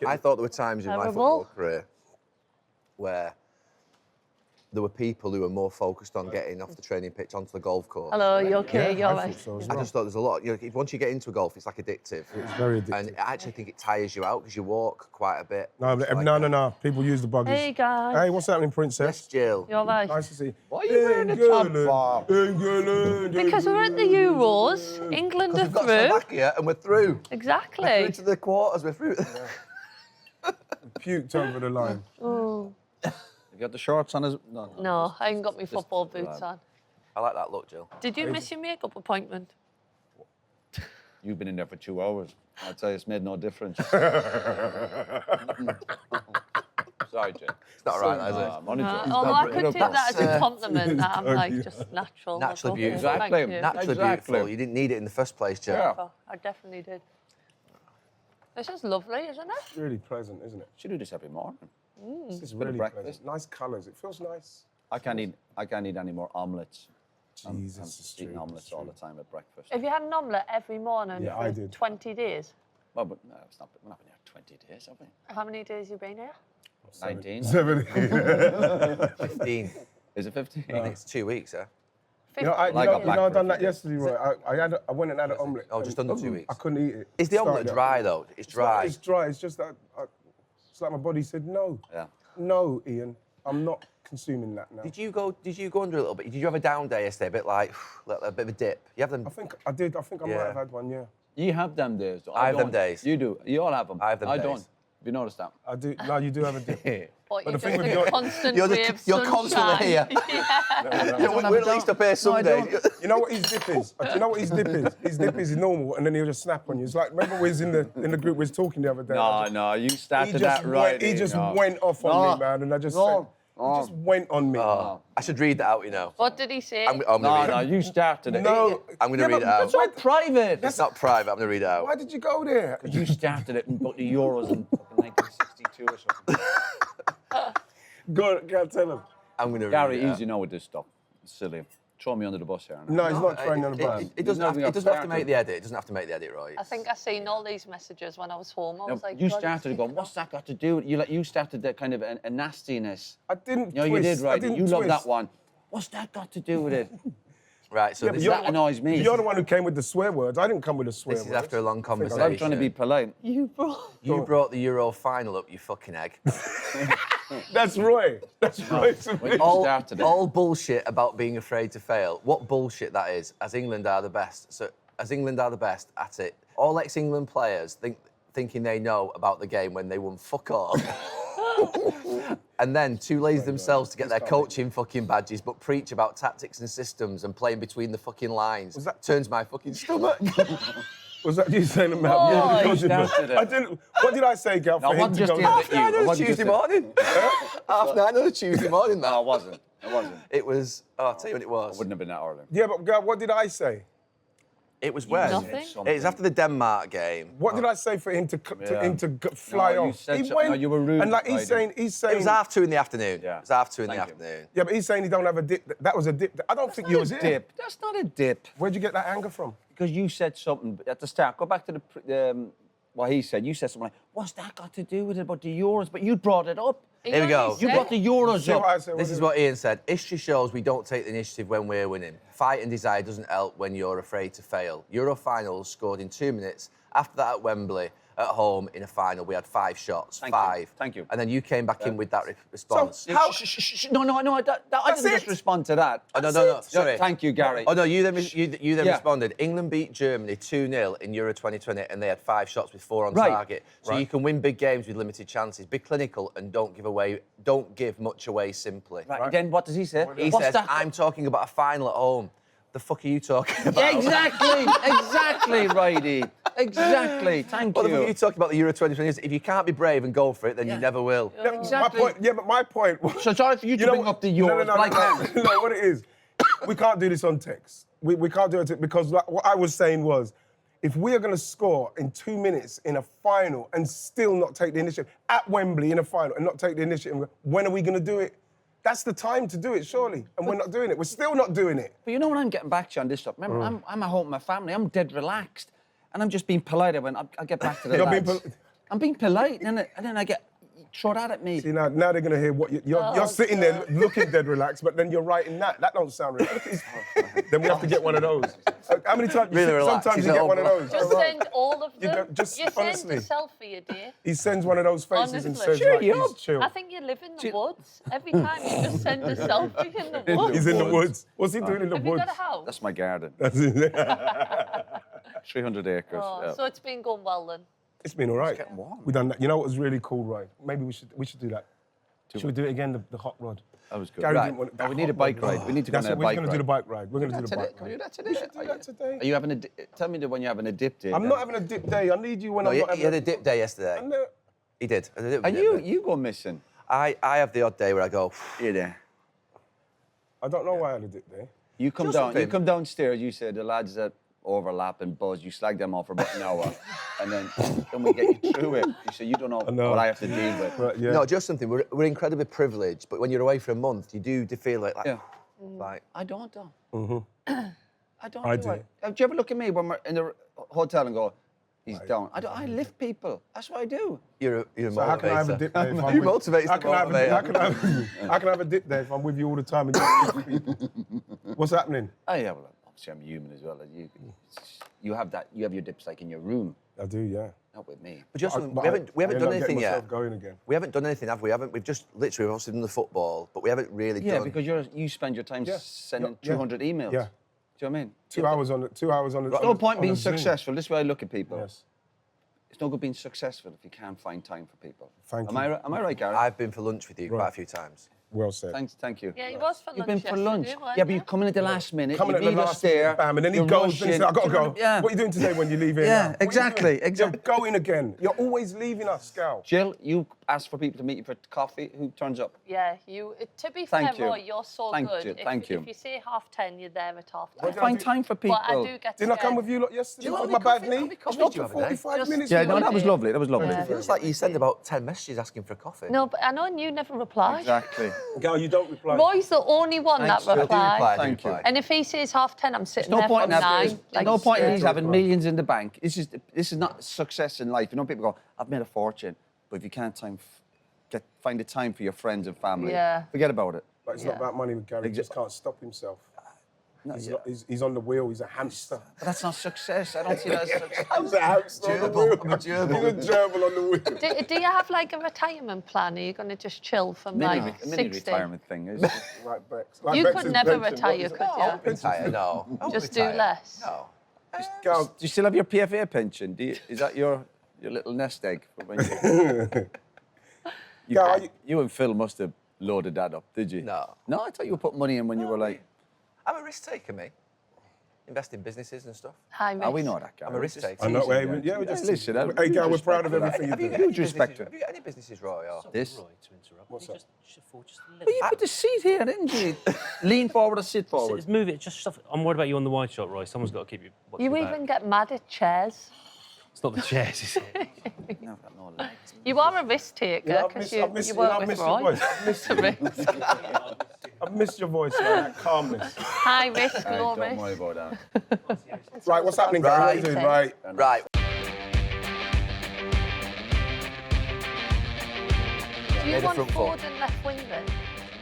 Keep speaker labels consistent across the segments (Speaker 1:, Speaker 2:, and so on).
Speaker 1: I thought there were times in my football career where there were people who were more focused on getting off the training pitch onto the golf course.
Speaker 2: Hello, you okay?
Speaker 3: Yeah,
Speaker 2: You're
Speaker 3: I
Speaker 2: right.
Speaker 3: thought so as
Speaker 1: I
Speaker 3: well.
Speaker 1: just thought there's a lot. Once you get into golf, it's like addictive.
Speaker 3: It's very addictive.
Speaker 1: And I actually think it tires you out because you walk quite a bit.
Speaker 3: No,
Speaker 1: It's like
Speaker 3: no. People use the buggies.
Speaker 2: Hey, guys.
Speaker 3: Hey, what's happening, Princess?
Speaker 1: Yes, Jill.
Speaker 2: You're right.
Speaker 3: Nice to see you.
Speaker 4: Why are you wearing a top bar?
Speaker 2: Because we're at the Euros. England are
Speaker 1: We've got
Speaker 2: through.
Speaker 1: Slovakia and we're through.
Speaker 2: Exactly.
Speaker 1: We're through to the quarters. We're through.
Speaker 3: Puked over the line.
Speaker 2: Oh.
Speaker 4: You got the shorts on as...
Speaker 2: No, I ain't got my football boots on.
Speaker 1: I like that look, Jill.
Speaker 2: Did you miss your makeup appointment?
Speaker 4: You've been in there for 2 hours. I'd say it's made no difference. Sorry, Jim.
Speaker 1: It's not right, is it?
Speaker 4: I'm only joking.
Speaker 2: Although I could take that as a compliment, that I'm like
Speaker 3: you.
Speaker 2: just natural.
Speaker 1: Naturally
Speaker 2: Okay,
Speaker 1: beautiful.
Speaker 2: thank
Speaker 4: Exactly.
Speaker 2: you.
Speaker 1: Naturally
Speaker 4: Exactly.
Speaker 1: beautiful. You didn't need it in the first place, Jill.
Speaker 4: Yeah.
Speaker 2: I definitely did. This is lovely, isn't it?
Speaker 3: It's really pleasant, isn't it?
Speaker 4: Should do this every morning.
Speaker 3: This is
Speaker 4: Bit of
Speaker 3: really
Speaker 4: breakfast.
Speaker 3: pleasant. Nice colours. It feels nice.
Speaker 4: I can't eat any more omelettes. I'm
Speaker 3: Jesus, it's
Speaker 4: eating
Speaker 3: true,
Speaker 4: omelettes
Speaker 3: it's
Speaker 4: all
Speaker 3: true.
Speaker 4: the time at breakfast.
Speaker 2: Have you had an omelette every morning
Speaker 3: Yeah,
Speaker 2: for
Speaker 3: I did.
Speaker 2: 20 days?
Speaker 4: Well, but no, it's not. We're not been here 20 days, have we?
Speaker 2: How many days you been here?
Speaker 4: 19.
Speaker 3: 70.
Speaker 1: 15.
Speaker 4: Is it 15?
Speaker 1: I think it's 2 weeks, huh?
Speaker 3: You know, I
Speaker 4: Black
Speaker 3: done that
Speaker 4: bread.
Speaker 3: yesterday, Roy. I went and had an omelette.
Speaker 1: Oh, just under 2 weeks.
Speaker 3: I couldn't eat it.
Speaker 1: Is the omelette
Speaker 3: Started out.
Speaker 1: dry, though? It's dry.
Speaker 3: It's dry. It's just that. It's like my body said no.
Speaker 4: Yeah.
Speaker 3: No, Ian. I'm not consuming that now.
Speaker 1: Did you go under a little bit? Did you have a down day yesterday? A bit like a bit of a dip. You have them.
Speaker 3: I think I did. I think I might
Speaker 1: Yeah.
Speaker 3: have had one. Yeah.
Speaker 4: You have them days, though.
Speaker 1: I have them
Speaker 4: don't.
Speaker 1: days.
Speaker 4: You do. You all have them.
Speaker 1: I have them
Speaker 4: I
Speaker 1: days.
Speaker 4: don't. Have you noticed that?
Speaker 3: I do. No, you do have a dip.
Speaker 2: But
Speaker 3: the
Speaker 2: you're
Speaker 3: thing
Speaker 2: just
Speaker 3: with
Speaker 2: a
Speaker 3: your-
Speaker 2: constant
Speaker 1: You're
Speaker 2: ray of
Speaker 1: you're constantly
Speaker 2: sunshine.
Speaker 1: here. We're at least up here some days.
Speaker 3: You know what his dip is? Do you know what his dip is? His dip is normal, and then he'll just snap on you. It's like, remember we was in the group we was talking the other day.
Speaker 4: No, you
Speaker 3: He
Speaker 4: started
Speaker 3: just
Speaker 4: that right.
Speaker 3: He just
Speaker 4: no.
Speaker 3: went off on me, man, and I just said, he just went on me.
Speaker 1: Oh, I should read that out, you know.
Speaker 2: What did he say?
Speaker 1: I'm gonna read
Speaker 4: No,
Speaker 1: it.
Speaker 4: you started it.
Speaker 3: No,
Speaker 1: I'm gonna
Speaker 3: yeah,
Speaker 1: read
Speaker 3: but
Speaker 1: it out.
Speaker 3: that's right.
Speaker 4: Private.
Speaker 1: It's not private. I'm gonna read it out.
Speaker 3: Why did you go there?
Speaker 4: You started it and got the Euros in 1962 or something.
Speaker 3: Go on, can't tell him.
Speaker 1: I'm gonna
Speaker 4: Gary,
Speaker 1: read it out.
Speaker 4: easy now with this stuff. It's silly. Throw me under the bus here. now.
Speaker 3: No, he's not throwing on the bus.
Speaker 1: It doesn't have
Speaker 4: Nothing
Speaker 1: to
Speaker 4: I've
Speaker 1: make the edit. It doesn't have to make the edit, Roy.
Speaker 2: I think I seen all these messages when I was home. I
Speaker 4: No,
Speaker 2: was like,
Speaker 4: you
Speaker 2: God,
Speaker 4: started
Speaker 2: it's
Speaker 4: going,
Speaker 2: taken
Speaker 4: what's
Speaker 2: off.
Speaker 4: that got to do with you started that kind of a nastiness.
Speaker 3: I didn't
Speaker 4: No,
Speaker 3: twist.
Speaker 4: you did,
Speaker 3: I
Speaker 4: right?
Speaker 3: didn't
Speaker 4: You love
Speaker 3: twist.
Speaker 4: that one. What's that got to do with it?
Speaker 1: Right. So
Speaker 3: Yeah, but
Speaker 1: this,
Speaker 3: you're
Speaker 4: that
Speaker 3: the one-
Speaker 4: annoys me.
Speaker 3: You're the one who came with the swear words. I didn't come with the swear
Speaker 1: this
Speaker 3: words.
Speaker 1: is after a long conversation.
Speaker 4: I'm trying to be polite.
Speaker 2: You brought...
Speaker 1: You brought the Euro final up, you fucking egg.
Speaker 3: That's Roy. That's Roy to
Speaker 4: When
Speaker 3: me.
Speaker 4: you started it.
Speaker 1: all bullshit about being afraid to fail. What bullshit that is, as England are the best. So, as England are the best at it, all ex-England players thinking they know about the game when they won fuck all. And then too lazy themselves to get their coaching fucking badges, but preach about tactics and systems and playing between the fucking lines.
Speaker 3: Was that-
Speaker 1: Turns my fucking stomach.
Speaker 3: Was that you saying about
Speaker 2: Oh,
Speaker 3: me?
Speaker 2: you
Speaker 3: Because you-
Speaker 4: started it.
Speaker 3: I didn't. What did I say, Gav?
Speaker 4: No,
Speaker 3: for
Speaker 4: what
Speaker 3: him to
Speaker 4: just
Speaker 3: go
Speaker 4: did
Speaker 3: there?
Speaker 4: it?
Speaker 1: Half 9 on
Speaker 4: What
Speaker 1: a
Speaker 4: you
Speaker 1: Tuesday
Speaker 4: said?
Speaker 1: morning. Half 9 on a Tuesday morning, man.
Speaker 4: No, it wasn't. It wasn't.
Speaker 1: It was, I'll tell you what it was.
Speaker 4: Wouldn't have been that early.
Speaker 3: Yeah, but Gav, what did I say?
Speaker 1: It was when?
Speaker 2: Nothing?
Speaker 1: It was after the Denmark game.
Speaker 3: What did I say for him to fly
Speaker 4: No, you
Speaker 3: off?
Speaker 4: said
Speaker 3: He
Speaker 4: something.
Speaker 3: went,
Speaker 4: No, you were rude,
Speaker 3: and like he's
Speaker 4: Friday.
Speaker 3: saying,
Speaker 1: It was 2:30 in the afternoon.
Speaker 4: Yeah.
Speaker 1: It was 2:30 in the
Speaker 4: Thank you.
Speaker 1: afternoon.
Speaker 3: yeah, but he's saying he don't have a dip. That was a dip. I don't think you was
Speaker 4: That's
Speaker 3: here.
Speaker 4: not a dip. That's not a dip.
Speaker 3: Where'd you get that anger from?
Speaker 4: Because you said something at the start. Go back to what he said. You said something like, "What's that got to do with it about the Euros?" But you brought it up.
Speaker 1: Here we go.
Speaker 4: You brought the Euros
Speaker 3: See what I
Speaker 4: up.
Speaker 3: said?
Speaker 1: This is what Ian said. History shows we don't take the initiative when we're winning. Fight and desire doesn't help when you're afraid to fail. Euro finals scored in 2 minutes. After that at Wembley, at home in a final, we had 5 shots.
Speaker 4: Thank you.
Speaker 1: Five.
Speaker 4: Thank you.
Speaker 1: And then you came back in with that response.
Speaker 3: How-
Speaker 4: No, I didn't just
Speaker 3: it.
Speaker 4: respond to that.
Speaker 1: Oh, no, sorry.
Speaker 4: Thank you, Gary.
Speaker 1: Oh, no, you then
Speaker 4: Yeah.
Speaker 1: responded. England beat Germany 2-0 in Euro 2020 and they had 5 shots with 4 on
Speaker 4: Right.
Speaker 1: target. So you can win big games with limited chances. Be clinical and don't give much away simply.
Speaker 4: Right. Then what does he say?
Speaker 1: He
Speaker 4: What's
Speaker 1: says,
Speaker 4: that?
Speaker 1: I'm talking about a final at home. The fuck are you talking about?
Speaker 4: Yeah, exactly, righty. Exactly. Thank
Speaker 1: What the fuck are
Speaker 4: you.
Speaker 1: you talking about the Euro 2020? If you can't be brave and go for it, then you never will.
Speaker 4: Exactly.
Speaker 3: My point was...
Speaker 4: So sorry for you to bring up the Euros.
Speaker 3: No,
Speaker 4: but I can't.
Speaker 3: no, what it is, we can't do this on text. We can't do it because like, what I was saying was, if we are going to score in 2 minutes in a final and still not take the initiative at Wembley in a final and not take the initiative, when are we going to do it? That's the time to do it, surely. And we're not doing it. We're still not doing it.
Speaker 4: But you know what I'm getting back to on this stuff? Remember, I'm at home with my family. I'm dead relaxed. And I'm just being polite when I get back to the
Speaker 3: You're
Speaker 4: lads.
Speaker 3: being
Speaker 4: I'm being polite, and then I get thrown out at me.
Speaker 3: See, now they're going to hear what you're sitting there looking dead relaxed, but then you're writing that. That don't sound relaxed. Then we have to get one of those. How many times?
Speaker 1: Really relaxed.
Speaker 3: Sometimes you get one of those.
Speaker 2: Just send all of
Speaker 3: You
Speaker 2: them.
Speaker 3: don't- just
Speaker 2: you
Speaker 3: honestly.
Speaker 2: send a selfie a day.
Speaker 3: He sends one of those faces and
Speaker 2: Honestly.
Speaker 3: says, like,
Speaker 4: Cheer you
Speaker 3: he's
Speaker 4: up.
Speaker 3: chill.
Speaker 2: I think you live in the woods. Every time you just send a selfie in the woods.
Speaker 3: He's in the woods. What's he doing in the
Speaker 2: Have you
Speaker 3: woods?
Speaker 2: got a house?
Speaker 4: That's my garden.
Speaker 3: That's it.
Speaker 4: 300 acres.
Speaker 2: Oh,
Speaker 4: yeah.
Speaker 2: so it's been going well then.
Speaker 3: It's been all right.
Speaker 4: getting warm.
Speaker 3: We done that. You know what was really cool, Roy? Maybe we should do that. Should we do it again, the hot rod?
Speaker 4: That was good.
Speaker 3: Gary
Speaker 4: Right.
Speaker 3: didn't want
Speaker 4: Oh, we
Speaker 3: that
Speaker 4: need a
Speaker 3: hot
Speaker 4: bike
Speaker 3: rod.
Speaker 4: ride. We need to go
Speaker 3: That's
Speaker 4: on a
Speaker 3: what we're
Speaker 4: bike
Speaker 3: going to do
Speaker 4: ride.
Speaker 3: the bike ride. We're going to do the
Speaker 4: Today?
Speaker 3: bike
Speaker 4: Can we
Speaker 3: ride.
Speaker 4: do that today?
Speaker 3: We should do that today.
Speaker 4: Are you having a? Tell me when you're having a dip day.
Speaker 3: I'm
Speaker 4: then.
Speaker 3: not having a dip day. I need you when
Speaker 1: No,
Speaker 3: I'm
Speaker 1: he,
Speaker 3: not
Speaker 1: he
Speaker 3: having
Speaker 1: had a dip day yesterday.
Speaker 3: I know.
Speaker 1: He did.
Speaker 4: And you go missing.
Speaker 1: I have the odd day where I go,
Speaker 4: You're there.
Speaker 3: I don't know why I had a dip day.
Speaker 4: You come
Speaker 1: Just
Speaker 4: down. You
Speaker 1: something.
Speaker 4: come downstairs. You say the lads that overlap and buzz. You slag them off for about an hour, and then we get you through it. You say you don't know
Speaker 3: know.
Speaker 4: what I have to deal with.
Speaker 3: But yeah.
Speaker 1: no, just something. We're incredibly privileged, but when you're away for a month, you do feel like
Speaker 4: Yeah.
Speaker 1: like
Speaker 4: I don't though. I don't.
Speaker 3: I
Speaker 4: do.
Speaker 3: do.
Speaker 4: Do you ever look at me when we're in the hotel and go, he's down? I lift people. That's what I do.
Speaker 1: you're a
Speaker 3: So how can I have a
Speaker 1: motivator.
Speaker 3: dip day if I'm
Speaker 1: You
Speaker 3: with-
Speaker 1: motivate
Speaker 3: how can I have a-
Speaker 1: motivator.
Speaker 3: how can I have a dip day if I'm with you all the time and you lift people? What's happening?
Speaker 4: Oh yeah, well obviously I'm human as well. You have that. You have your dips like in your room,
Speaker 3: I do, yeah.
Speaker 4: not with me.
Speaker 1: But just
Speaker 3: But
Speaker 1: we haven't
Speaker 3: I
Speaker 1: done
Speaker 3: end up
Speaker 1: anything
Speaker 3: getting
Speaker 1: yet.
Speaker 3: myself going again.
Speaker 1: We haven't done anything, have we? We've just literally obviously done the football, but we haven't really
Speaker 4: Yeah,
Speaker 1: done.
Speaker 4: because you spend your time
Speaker 3: Yeah.
Speaker 4: sending
Speaker 3: Yeah.
Speaker 4: 200 emails.
Speaker 3: Yeah.
Speaker 4: Do you know what I mean?
Speaker 3: 2 hours on the. 2 hours on the.
Speaker 4: There's no point being successful. This is why I look at people.
Speaker 3: Yes.
Speaker 4: It's no good being successful if you can't find time for people.
Speaker 3: Thank
Speaker 4: Am
Speaker 3: you.
Speaker 4: I right, Gareth?
Speaker 1: I've been for lunch with you quite a few times.
Speaker 3: Well said.
Speaker 4: Thank you.
Speaker 2: Yeah, he was for
Speaker 4: You've
Speaker 2: lunch
Speaker 4: been for lunch.
Speaker 2: yesterday, weren't
Speaker 4: Yeah, but
Speaker 2: you?
Speaker 4: you come in at the last minute.
Speaker 3: Coming
Speaker 4: you
Speaker 3: at the
Speaker 4: leave us
Speaker 3: last
Speaker 4: there.
Speaker 3: minute, bam, and then he
Speaker 4: you're
Speaker 3: goes and he
Speaker 4: rushing.
Speaker 3: says, "I gotta
Speaker 4: Do you know
Speaker 3: go."
Speaker 4: what I- Yeah.
Speaker 3: What are you doing today when you leave here?
Speaker 4: Yeah,
Speaker 3: now? What are you
Speaker 4: exactly,
Speaker 3: doing?
Speaker 4: exactly.
Speaker 3: You're going again. You're always leaving us, Scal.
Speaker 4: Jill, you ask for people to meet you for coffee. Who turns up?
Speaker 2: Yeah, you. To be
Speaker 4: Thank
Speaker 2: fair,
Speaker 4: you.
Speaker 2: Roy, you're so
Speaker 4: Thank
Speaker 2: good.
Speaker 4: you,
Speaker 2: If,
Speaker 4: thank you.
Speaker 2: If you say 10:30, you're there at 10:30.
Speaker 3: What did I
Speaker 4: Find
Speaker 3: do?
Speaker 4: time for people.
Speaker 2: But I do get
Speaker 3: Didn't I come
Speaker 2: scared.
Speaker 3: with you lot yesterday
Speaker 1: Jill,
Speaker 3: with
Speaker 1: how
Speaker 3: my
Speaker 1: many
Speaker 3: bad
Speaker 1: coffee-
Speaker 3: knee?
Speaker 1: how many
Speaker 3: I
Speaker 1: coffees
Speaker 3: stopped
Speaker 1: did you
Speaker 3: for
Speaker 1: have a day?
Speaker 3: 45
Speaker 2: Just-
Speaker 3: minutes.
Speaker 4: Yeah,
Speaker 3: with
Speaker 4: no,
Speaker 3: you.
Speaker 4: that was lovely. That was lovely.
Speaker 2: Yeah.
Speaker 1: It feels like you send about 10 messages asking for coffee.
Speaker 2: No, but I know you never reply.
Speaker 4: Exactly.
Speaker 3: Gal, you don't reply.
Speaker 2: Roy's the only one
Speaker 4: Thanks,
Speaker 2: that
Speaker 4: Jill.
Speaker 2: replies.
Speaker 4: Thank you.
Speaker 2: And if he says 10:30, I'm sitting
Speaker 4: No
Speaker 2: there
Speaker 4: point
Speaker 2: from
Speaker 4: in
Speaker 2: 9.
Speaker 4: having, no point in
Speaker 2: straight.
Speaker 4: these having millions in the bank. This is not success in life. You know, people go, "I've made a fortune," but if you can't find the time for your friends and family,
Speaker 2: Yeah.
Speaker 4: forget about it.
Speaker 3: But it's not
Speaker 2: Yeah.
Speaker 3: about money with Gary. He just can't stop himself.
Speaker 4: No,
Speaker 3: He's,
Speaker 4: yeah.
Speaker 3: not, he's on the wheel. He's a hamster.
Speaker 4: But that's not success. I don't see that as success.
Speaker 3: He's a hamster on the
Speaker 1: Gerbil.
Speaker 3: wheel.
Speaker 1: I'm a gerbil.
Speaker 3: He's a gerbil on the wheel.
Speaker 2: Do you have like a retirement plan? Are you going to just chill from
Speaker 4: Mini
Speaker 2: like 60?
Speaker 4: retirement thing is.
Speaker 3: Like Bex. Like
Speaker 2: You
Speaker 3: Bex's
Speaker 2: could never
Speaker 3: pension.
Speaker 2: retire,
Speaker 3: What is it?
Speaker 2: could you?
Speaker 1: Retire, no. I won't
Speaker 2: Just do
Speaker 1: retire.
Speaker 2: less.
Speaker 1: No.
Speaker 3: Gal,
Speaker 4: Do you still have your PFA pension? Is that your little nest egg for when you?
Speaker 3: Gal, are you-
Speaker 4: You and Phil must have loaded that up, did you?
Speaker 1: No.
Speaker 4: No, I thought you put money in when you were like.
Speaker 1: I'm a risk taker, me. Invest in businesses and stuff.
Speaker 2: High risk.
Speaker 4: Oh, we know that, Gareth.
Speaker 1: I'm a risk
Speaker 4: Just
Speaker 1: taker.
Speaker 3: I know.
Speaker 4: teasing,
Speaker 3: Hey,
Speaker 4: Gareth.
Speaker 3: yeah, we're just.
Speaker 4: Listen,
Speaker 3: Hey, Gal, we're proud of
Speaker 4: respect
Speaker 3: everything you
Speaker 1: Have you
Speaker 3: do.
Speaker 1: got
Speaker 4: Huge
Speaker 1: any
Speaker 4: respect
Speaker 1: businesses-
Speaker 4: to it.
Speaker 1: Have you got any businesses, Roy? Or?
Speaker 4: This.
Speaker 5: Roy, to interrupt.
Speaker 3: What's
Speaker 5: you
Speaker 3: that?
Speaker 5: just afford just a little.
Speaker 4: Well, you put the seat here, didn't you? Lean forward or sit forward.
Speaker 5: Just move it. Just stuff. I'm worried about you on the wide shot, Roy. Someone's got to keep you. watch
Speaker 2: You
Speaker 5: your back.
Speaker 2: even get mad at chairs.
Speaker 5: It's not the chairs, is it?
Speaker 4: No, I've got no legs.
Speaker 2: You are a risk taker
Speaker 3: Yeah, I've
Speaker 2: because
Speaker 3: missed-
Speaker 2: you
Speaker 3: you know,
Speaker 2: work
Speaker 3: I've
Speaker 2: with
Speaker 3: missed your
Speaker 2: Roy.
Speaker 3: voice. I've missed
Speaker 2: It's a risk.
Speaker 3: I've missed your voice, man. That calmness.
Speaker 2: High risk,
Speaker 4: Hey,
Speaker 2: low
Speaker 4: don't worry
Speaker 2: risk.
Speaker 4: about that.
Speaker 3: Right, what's happening, Gary? What are you doing? Right.
Speaker 1: Right.
Speaker 2: Do you
Speaker 1: Made a
Speaker 2: want
Speaker 1: front foot.
Speaker 2: forward and left wing then?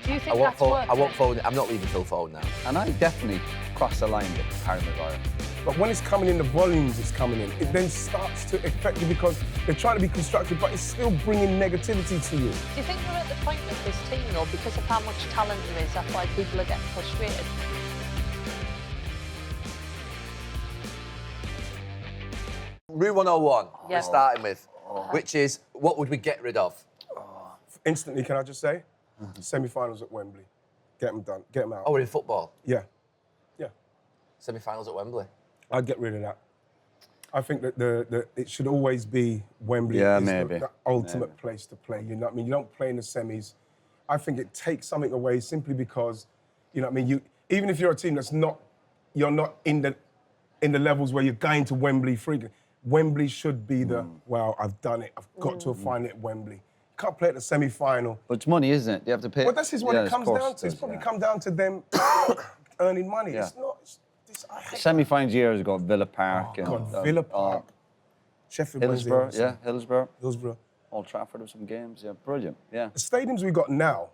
Speaker 2: Do you think
Speaker 1: I won't
Speaker 2: that's
Speaker 1: phone.
Speaker 2: working?
Speaker 1: I won't phone. I'm not leaving till phone now.
Speaker 4: And I definitely crossed the line with Harry Maguire.
Speaker 3: But when it's coming in the volumes it's coming in, it then starts to affect you because they're trying to be constructive, but it's still bringing negativity to you.
Speaker 2: Do you think we're at the point with this team though, because of how much talent there is, that's why people are getting frustrated?
Speaker 1: Rule 101.
Speaker 2: Yeah.
Speaker 1: We're starting with, which is what would we get rid of?
Speaker 3: Instantly, can I just say? Semi-finals at Wembley. Get them done. Get them out.
Speaker 1: Oh, we're in football.
Speaker 3: Yeah. Yeah.
Speaker 1: Semi-finals at Wembley.
Speaker 3: I'd get rid of that. I think that it should always be Wembley.
Speaker 4: Yeah,
Speaker 3: is
Speaker 4: maybe.
Speaker 3: the ultimate place to play. You know what I mean? You don't play in the semis. I think it takes something away simply because, you know what I mean? Even if you're a team that's not, you're not in the levels where you're going to Wembley frequently. Wembley should be the, well, I've done it. I've got to find it at Wembley. You can't play at the semi-final.
Speaker 4: But it's money, isn't it? You have to pay.
Speaker 3: Well, this is what
Speaker 4: Yeah,
Speaker 3: it
Speaker 4: of
Speaker 3: comes
Speaker 4: course
Speaker 3: down
Speaker 4: it
Speaker 3: to. It's
Speaker 4: does,
Speaker 3: probably
Speaker 4: yeah.
Speaker 3: come down to them earning money.
Speaker 4: Yeah.
Speaker 3: It's not. I hate
Speaker 4: Semi-finals years ago, Villa Park. and,
Speaker 3: God, Villa Park. Sheffield Wednesday.
Speaker 4: Hillsborough.
Speaker 3: Hillsborough.
Speaker 4: Old Trafford with some games. Yeah, brilliant. Yeah.
Speaker 3: The stadiums we got now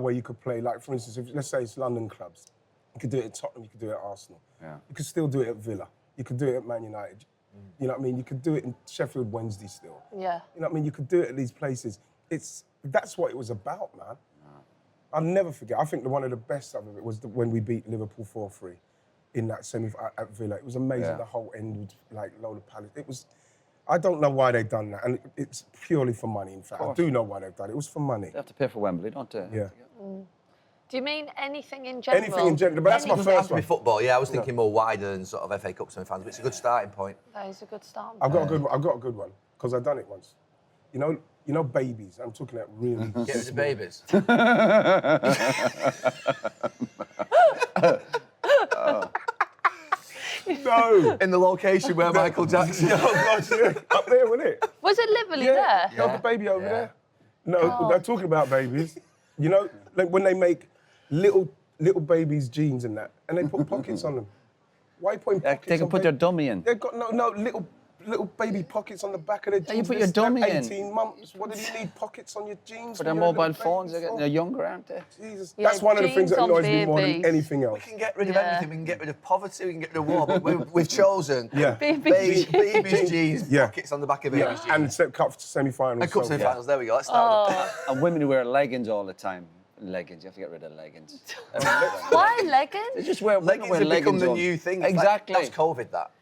Speaker 3: where you could play, like for instance, if, let's say it's London clubs, you could do it at Tottenham, you could do it at Arsenal.
Speaker 4: Yeah.
Speaker 3: You could still do it at Villa. You could do it at Man United. You know what I mean? You could do it in Sheffield Wednesday still.
Speaker 2: Yeah.
Speaker 3: You know what I mean? You could do it at these places. That's what it was about, man. I'll never forget. I think one of the best of it was when we beat Liverpool 4-3 in that semi at Villa. It was amazing.
Speaker 4: Yeah.
Speaker 3: The whole end with like Lola Palace. It was. I don't know why they've done that, and it's purely for money. In fact, I do know why they've done it. It was for money.
Speaker 4: They have to pay for Wembley, don't they?
Speaker 3: Yeah.
Speaker 2: Do you mean anything in general?
Speaker 3: Anything in general, but that's my
Speaker 1: It doesn't have
Speaker 3: first
Speaker 1: to be
Speaker 3: one.
Speaker 1: football. Yeah, I was thinking more wider than sort of FA Cup semi-finals, but it's a good starting point.
Speaker 2: That is a good start.
Speaker 3: I've got a good one. I've got a good one because I've done it once. You know, babies. I'm talking about really.
Speaker 1: Get rid of babies.
Speaker 3: No.
Speaker 1: In the location where Michael Jackson.
Speaker 3: Oh gosh, yeah. Up there, wasn't it?
Speaker 2: Was it literally
Speaker 3: Yeah.
Speaker 2: there?
Speaker 3: The baby over
Speaker 1: Yeah.
Speaker 3: there. No, they're talking about babies. You know, like when they make little babies' jeans and that, and they put pockets on them. Why are you putting pockets
Speaker 4: They can
Speaker 3: on
Speaker 4: put their dummy in.
Speaker 3: They've got no little baby pockets on the back of their jeans.
Speaker 4: you put your
Speaker 3: They're
Speaker 4: dummy in.
Speaker 3: 18 months. What do you need pockets on your jeans?
Speaker 4: For their
Speaker 3: when you're a
Speaker 4: mobile
Speaker 3: little
Speaker 4: phones,
Speaker 3: baby
Speaker 4: they're younger, aren't they?
Speaker 3: Jesus.
Speaker 2: Yeah,
Speaker 3: That's one of the things that
Speaker 2: jeans on
Speaker 3: annoys me more than
Speaker 2: babies.
Speaker 3: anything else.
Speaker 1: We can get rid of
Speaker 2: Yeah.
Speaker 1: everything. We can get rid of poverty. We can get rid of war. But we've chosen
Speaker 2: Baby
Speaker 1: baby's jeans,
Speaker 3: Yeah.
Speaker 1: pockets on the back of baby's jeans.
Speaker 3: And set cup semi-finals.
Speaker 1: And cup
Speaker 3: so-
Speaker 1: semi-finals. There we go. Let's start.
Speaker 4: And women who wear leggings all the time. Leggings, you have to get rid of leggings.
Speaker 2: Why leggings?
Speaker 4: They just wear
Speaker 1: Leggings
Speaker 4: wear
Speaker 1: have become
Speaker 4: leggings
Speaker 1: the
Speaker 4: all-
Speaker 1: new thing. It's
Speaker 4: Exactly.
Speaker 1: Like, that's COVID. That.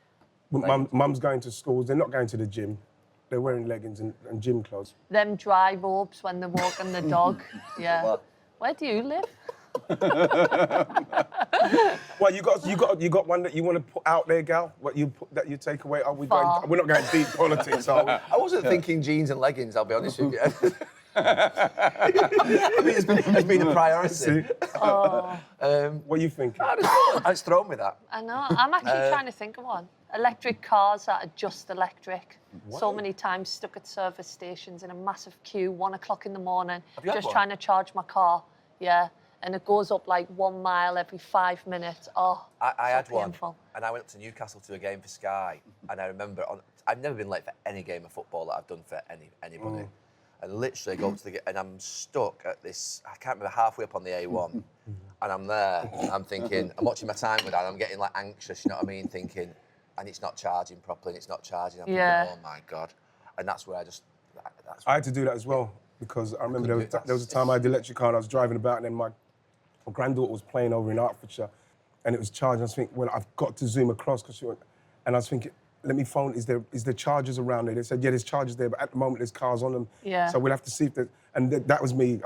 Speaker 3: Mum's going to schools. They're not going to the gym. They're wearing leggings and gym clothes.
Speaker 2: Them dry robes when they're walking the dog. Yeah.
Speaker 4: Well-
Speaker 2: Where do you live?
Speaker 3: Well, you got one that you want to put out there, gal? What that you take away? We're
Speaker 2: Far.
Speaker 3: not going deep politics, are we?
Speaker 1: I wasn't thinking jeans and leggings. I'll be honest with you. I mean, it's been a priority.
Speaker 3: See? What are you thinking?
Speaker 1: It's thrown with that.
Speaker 2: I know. I'm actually trying to think of one. Electric cars that are just electric. So many times stuck at service stations in a massive queue, 1 o'clock in the morning,
Speaker 1: Have you had
Speaker 2: just
Speaker 1: one?
Speaker 2: trying to charge my car. Yeah. And it goes up like 1 mile every 5 minutes. Oh,
Speaker 1: I
Speaker 2: so
Speaker 1: had
Speaker 2: painful.
Speaker 1: one, and I went up to Newcastle to a game for Sky, and I remember I've never been late for any game of football that I've done for anybody. And literally I go up to the and I'm stuck at this. I can't remember, halfway up on the A1, and I'm there. I'm thinking, I'm watching my time go down. I'm getting like anxious. You know what I mean? Thinking, and it's not charging properly. And it's not charging. I'm
Speaker 2: Yeah.
Speaker 1: thinking, oh my god. And that's where I just. That's
Speaker 3: I had to do that as well because I remember
Speaker 1: couldn't do it.
Speaker 3: there was a time I had the electric car and I was driving about and then my granddaughter was playing over in Hertfordshire and it was charging. I was thinking, well, I've got to zoom across and I was thinking, let me phone, is there chargers around there? They said, yeah, there's chargers there, but at the moment there's cars on them.
Speaker 2: Yeah.
Speaker 3: So we'll have to see if that was me.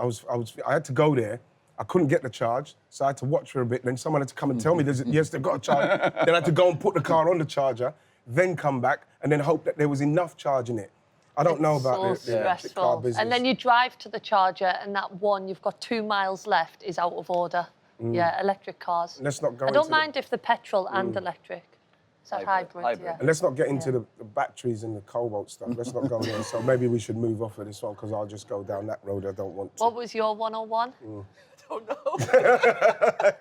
Speaker 3: I had to go there. I couldn't get the charge, so I had to watch for a bit. Then someone had to come and tell me, yes, they've got a charge. Then I had to go and put the car on the charger, then come back and then hope that there was enough charge in it. I don't know about
Speaker 2: so
Speaker 3: the electric car
Speaker 2: stressful.
Speaker 3: business.
Speaker 2: And then you drive to the charger and that one you've got 2 miles left is out of order. Yeah, electric cars.
Speaker 3: Let's not go
Speaker 2: I don't
Speaker 3: into
Speaker 2: mind if they're petrol and electric. Is that hybrid? Yeah.
Speaker 3: And let's not get into the batteries and the cobalt stuff. Let's not go there. So maybe we should move off of this one because I'll just go down that road. I don't want to.
Speaker 2: What was your 101?
Speaker 1: I don't know.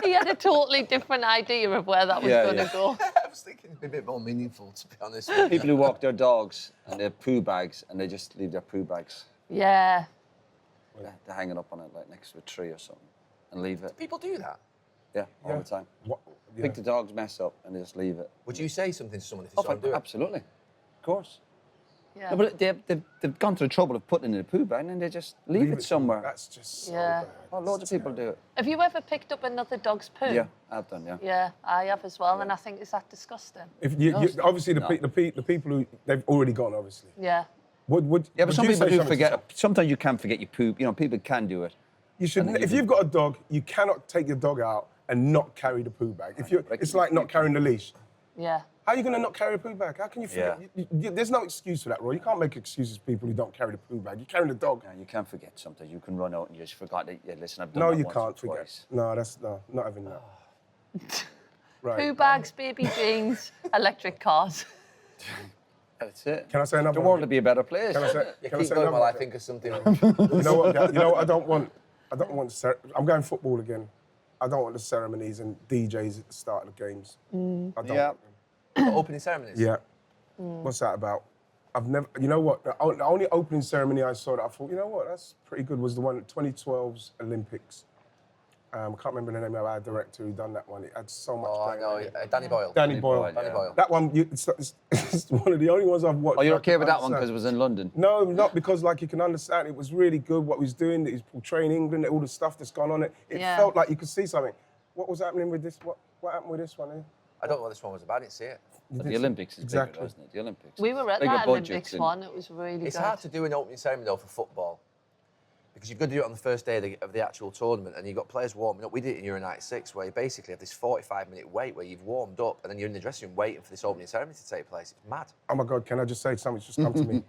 Speaker 2: He had a totally different idea of where that was
Speaker 4: Yeah,
Speaker 2: going to
Speaker 4: yeah.
Speaker 2: go.
Speaker 1: I was thinking it'd be a bit more meaningful, to be honest with you.
Speaker 4: People who walk their dogs and they have poo bags and they just leave their poo bags.
Speaker 2: Yeah.
Speaker 4: They're hanging up on it like next to a tree or something and leave it.
Speaker 1: People do that.
Speaker 4: Yeah, all the time.
Speaker 3: Yeah.
Speaker 4: Think the dogs mess up and they just leave it.
Speaker 1: Would you say something to someone if they saw them do it?
Speaker 4: Absolutely. Of course.
Speaker 2: Yeah.
Speaker 4: No, but they've gone to the trouble of putting it in a poo bag and then they just leave it somewhere.
Speaker 3: That's just so
Speaker 2: Yeah.
Speaker 3: bad.
Speaker 4: Oh, loads of people do it.
Speaker 2: Have you ever picked up another dog's poo?
Speaker 4: Yeah, I've done, yeah.
Speaker 2: Yeah, I have as well, and I think, is that disgusting?
Speaker 3: If you,
Speaker 4: No,
Speaker 3: you
Speaker 4: it's not.
Speaker 3: obviously
Speaker 4: No.
Speaker 3: the people who they've already gone, obviously.
Speaker 2: Yeah.
Speaker 3: Would
Speaker 4: Yeah, but
Speaker 3: would
Speaker 4: some
Speaker 3: you
Speaker 4: people
Speaker 3: say
Speaker 4: do
Speaker 3: something to
Speaker 4: forget.
Speaker 3: someone?
Speaker 4: Sometimes you can forget your poop. You know, people can do it.
Speaker 3: You should.
Speaker 4: And then
Speaker 3: If
Speaker 4: you
Speaker 3: you've got a dog, you cannot take your dog out and not carry the poo bag. It's like not carrying the leash.
Speaker 2: Yeah.
Speaker 3: How are you going to not carry a poo bag? How can you forget?
Speaker 4: Yeah.
Speaker 3: There's no excuse for that, Roy. You can't make excuses for people who don't carry the poo bag. You're carrying the dog.
Speaker 4: Yeah, you can forget sometimes. You can run out and you just forgot that. Yeah, listen, I've done
Speaker 3: No,
Speaker 4: that
Speaker 3: you
Speaker 4: once
Speaker 3: can't
Speaker 4: or
Speaker 3: forget.
Speaker 4: twice.
Speaker 3: No, not having that. Right.
Speaker 2: Poo bags, baby jeans, electric cars.
Speaker 4: That's it.
Speaker 3: Can I say another
Speaker 4: The
Speaker 3: one?
Speaker 4: world would be a better place.
Speaker 3: Can I say?
Speaker 1: Yeah,
Speaker 3: Can I
Speaker 1: keep
Speaker 3: say
Speaker 1: going
Speaker 3: another
Speaker 1: while I
Speaker 3: one?
Speaker 1: think of something.
Speaker 3: You know what? You know what? I don't want. I'm going football again. I don't want the ceremonies and DJs at the start of the games. I don't
Speaker 4: Yeah.
Speaker 3: want them.
Speaker 1: Opening ceremonies.
Speaker 3: Yeah. What's that about? I've never, you know what? The only opening ceremony I saw that I thought, you know what, that's pretty good, was the one at 2012's Olympics. I can't remember the name of our director who done that one. It had so much.
Speaker 1: Oh, I know. Danny Boyle.
Speaker 3: Danny Boyle.
Speaker 4: Boyle,
Speaker 1: Danny Boyle.
Speaker 3: That one, it's one of the only ones I've watched.
Speaker 4: Oh, you're
Speaker 3: I
Speaker 4: okay
Speaker 3: can
Speaker 4: with that one
Speaker 3: understand.
Speaker 4: because it was in London?
Speaker 3: No, not because, like, you can understand it was really good what he was doing, that he's portraying England, all the stuff that's gone on it. It
Speaker 2: Yeah.
Speaker 3: felt like you could see something. What was happening with this? What happened with this one? Eh?
Speaker 1: I don't know what this one was about. I didn't see it.
Speaker 4: But the Olympics is
Speaker 3: Exactly.
Speaker 4: bigger, isn't it? The Olympics.
Speaker 2: We were at
Speaker 4: Bigger
Speaker 2: that
Speaker 4: budgets
Speaker 2: Olympics
Speaker 4: and-
Speaker 2: one. It was really
Speaker 1: It's
Speaker 2: good.
Speaker 1: hard to do an opening ceremony though for football because you've got to do it on the first day of the actual tournament, and you've got players warming up. We did it in Euro '96, where you basically have this 45-minute wait where you've warmed up, and then you're in the dressing room waiting for this opening ceremony to take place. It's mad.
Speaker 3: Oh my God, can I just say something's just come to me?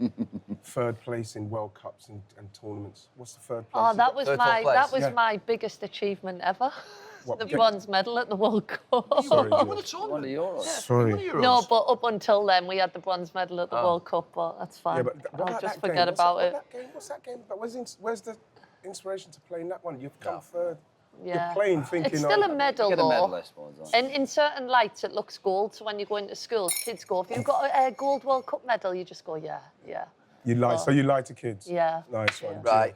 Speaker 3: Third place in World Cups and tournaments. What's the third place?
Speaker 2: Oh, that was
Speaker 1: Third, fourth
Speaker 2: my
Speaker 1: place.
Speaker 2: that was
Speaker 3: Yeah.
Speaker 2: my biggest achievement ever.
Speaker 3: What,
Speaker 2: The
Speaker 3: get-
Speaker 2: bronze medal at the World Cup.
Speaker 3: Sorry,
Speaker 1: Won a
Speaker 3: George.
Speaker 1: tournament.
Speaker 4: One of Euros.
Speaker 3: Sorry.
Speaker 2: No, but up until then, we had the bronze medal at the World Cup, but that's fine.
Speaker 3: Yeah, but what
Speaker 2: I'll
Speaker 3: about
Speaker 2: just
Speaker 3: that game?
Speaker 2: forget about it.
Speaker 3: What's that game about? Where's the inspiration to play in that one? You've come
Speaker 1: No.
Speaker 3: third.
Speaker 2: Yeah.
Speaker 3: You're playing thinking,
Speaker 2: It's still
Speaker 3: oh,
Speaker 2: a medal,
Speaker 4: Get a
Speaker 2: though.
Speaker 4: medal, I suppose.
Speaker 2: And in certain lights, it looks gold. So when you go into schools, kids go, if you've got a gold World Cup medal, you just go, yeah.
Speaker 3: You lie, so you lie to kids?
Speaker 2: Yeah.
Speaker 3: Nice one.
Speaker 1: Right.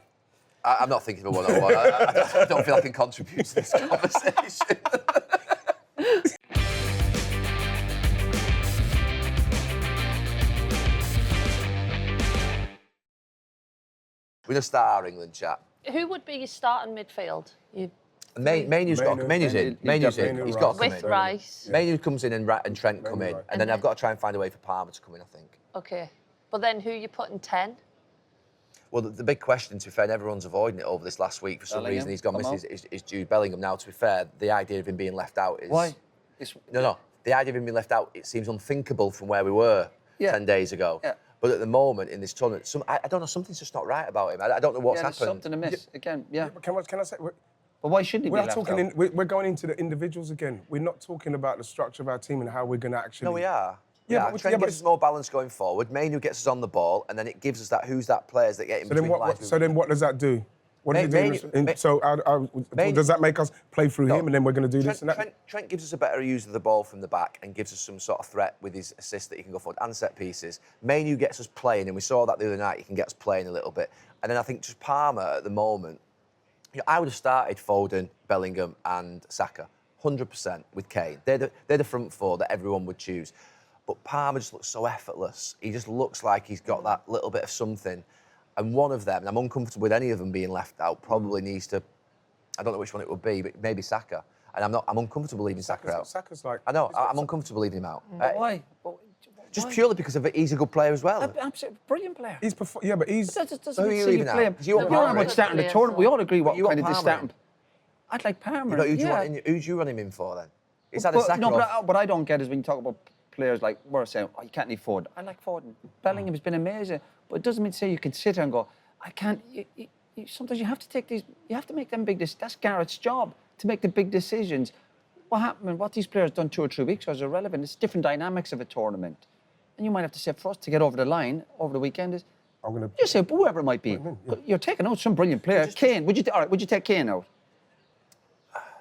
Speaker 1: I'm not thinking of a one-on-one. I don't feel I can contribute to this conversation. We're going to start our England chat.
Speaker 2: Who would be your starting midfield? You,
Speaker 1: Mainu's in. Mainu's in. He's got to come
Speaker 2: with
Speaker 1: in.
Speaker 2: Rice.
Speaker 1: Mainu comes in and Trent come in.
Speaker 3: Right.
Speaker 1: And then I've got to try and find a way for Palmer to come in, I think.
Speaker 2: Okay. But then who you put in 10?
Speaker 1: Well, the big question, to be fair, and everyone's avoiding it over this last week for some
Speaker 4: Bellingham,
Speaker 1: reason. He's gone
Speaker 4: come
Speaker 1: missing is Jude Bellingham. Now, to be fair, the idea of him being left out is...
Speaker 4: Why?
Speaker 1: No. The idea of him being left out, it seems unthinkable from where we were 10 days ago.
Speaker 4: Yeah.
Speaker 1: But at the moment, in this tournament, I don't know, something's just not right about him. I don't know what's
Speaker 4: There's
Speaker 1: happened.
Speaker 4: something amiss. Again, yeah.
Speaker 3: But can I say,
Speaker 4: But why shouldn't he be
Speaker 3: we're,
Speaker 4: left
Speaker 3: talking
Speaker 4: out?
Speaker 3: we're going into the individuals again. We're not talking about the structure of our team and how we're going to actually...
Speaker 1: No, we are.
Speaker 3: Yeah,
Speaker 1: Yeah,
Speaker 3: but-
Speaker 1: Trent
Speaker 3: yeah, but
Speaker 1: gives us more balance going forward. Mainu gets us on the ball, and then it gives us that who's that players that get in
Speaker 3: So then
Speaker 1: between
Speaker 3: what,
Speaker 1: lines.
Speaker 3: so then what does that do? What does it do? So does that make us play through him and then we're going to do this and that?
Speaker 1: Trent gives us a better use of the ball from the back and gives us some sort of threat with his assist that he can go forward and set pieces. Mainu gets us playing, and we saw that the other night. He can get us playing a little bit. And then I think just Palmer at the moment, I would have started Foden, Bellingham and Saka, 100% with Kane. They're the front four that everyone would choose. But Palmer just looks so effortless. He just looks like he's got that little bit of something. And one of them, and I'm uncomfortable with any of them being left out, probably needs to, I don't know which one it would be, but maybe Saka. And I'm uncomfortable leaving Saka out.
Speaker 3: Saka's like...
Speaker 1: I know, I'm uncomfortable leaving him out.
Speaker 4: Why?
Speaker 1: Just purely because of it, he's a good player as well.
Speaker 4: Absolutely brilliant player.
Speaker 3: Yeah, but he's...
Speaker 4: Doesn't
Speaker 1: Who are you
Speaker 4: see
Speaker 1: leaving out?
Speaker 4: play him.
Speaker 1: Because you want
Speaker 4: You're on
Speaker 1: Palmer
Speaker 4: about
Speaker 1: in.
Speaker 4: starting the tournament. We all agree what
Speaker 1: you want
Speaker 4: kind of the
Speaker 1: Palmer
Speaker 4: starting. I'd like Palmer.
Speaker 1: But who do you
Speaker 4: yeah.
Speaker 1: want who do you run him in for then? Is that a Saka?
Speaker 4: No,
Speaker 1: or-
Speaker 4: but I don't get is when you talk about players like we're saying, oh, you can't need Foden. I like Foden. Bellingham has been amazing, but it doesn't mean to say you can sit here and go, I can't. Sometimes you have to take these. You have to make them big. That's Gareth's job to make the big decisions. What happened? What these players done 2 or 3 weeks ago is irrelevant. It's different dynamics of a tournament, and you might have to say for us to get over the line over the weekend is.
Speaker 3: I'm going to...
Speaker 4: Just say whoever it might be. But you're taking out some brilliant player. Kane, would you take Kane out?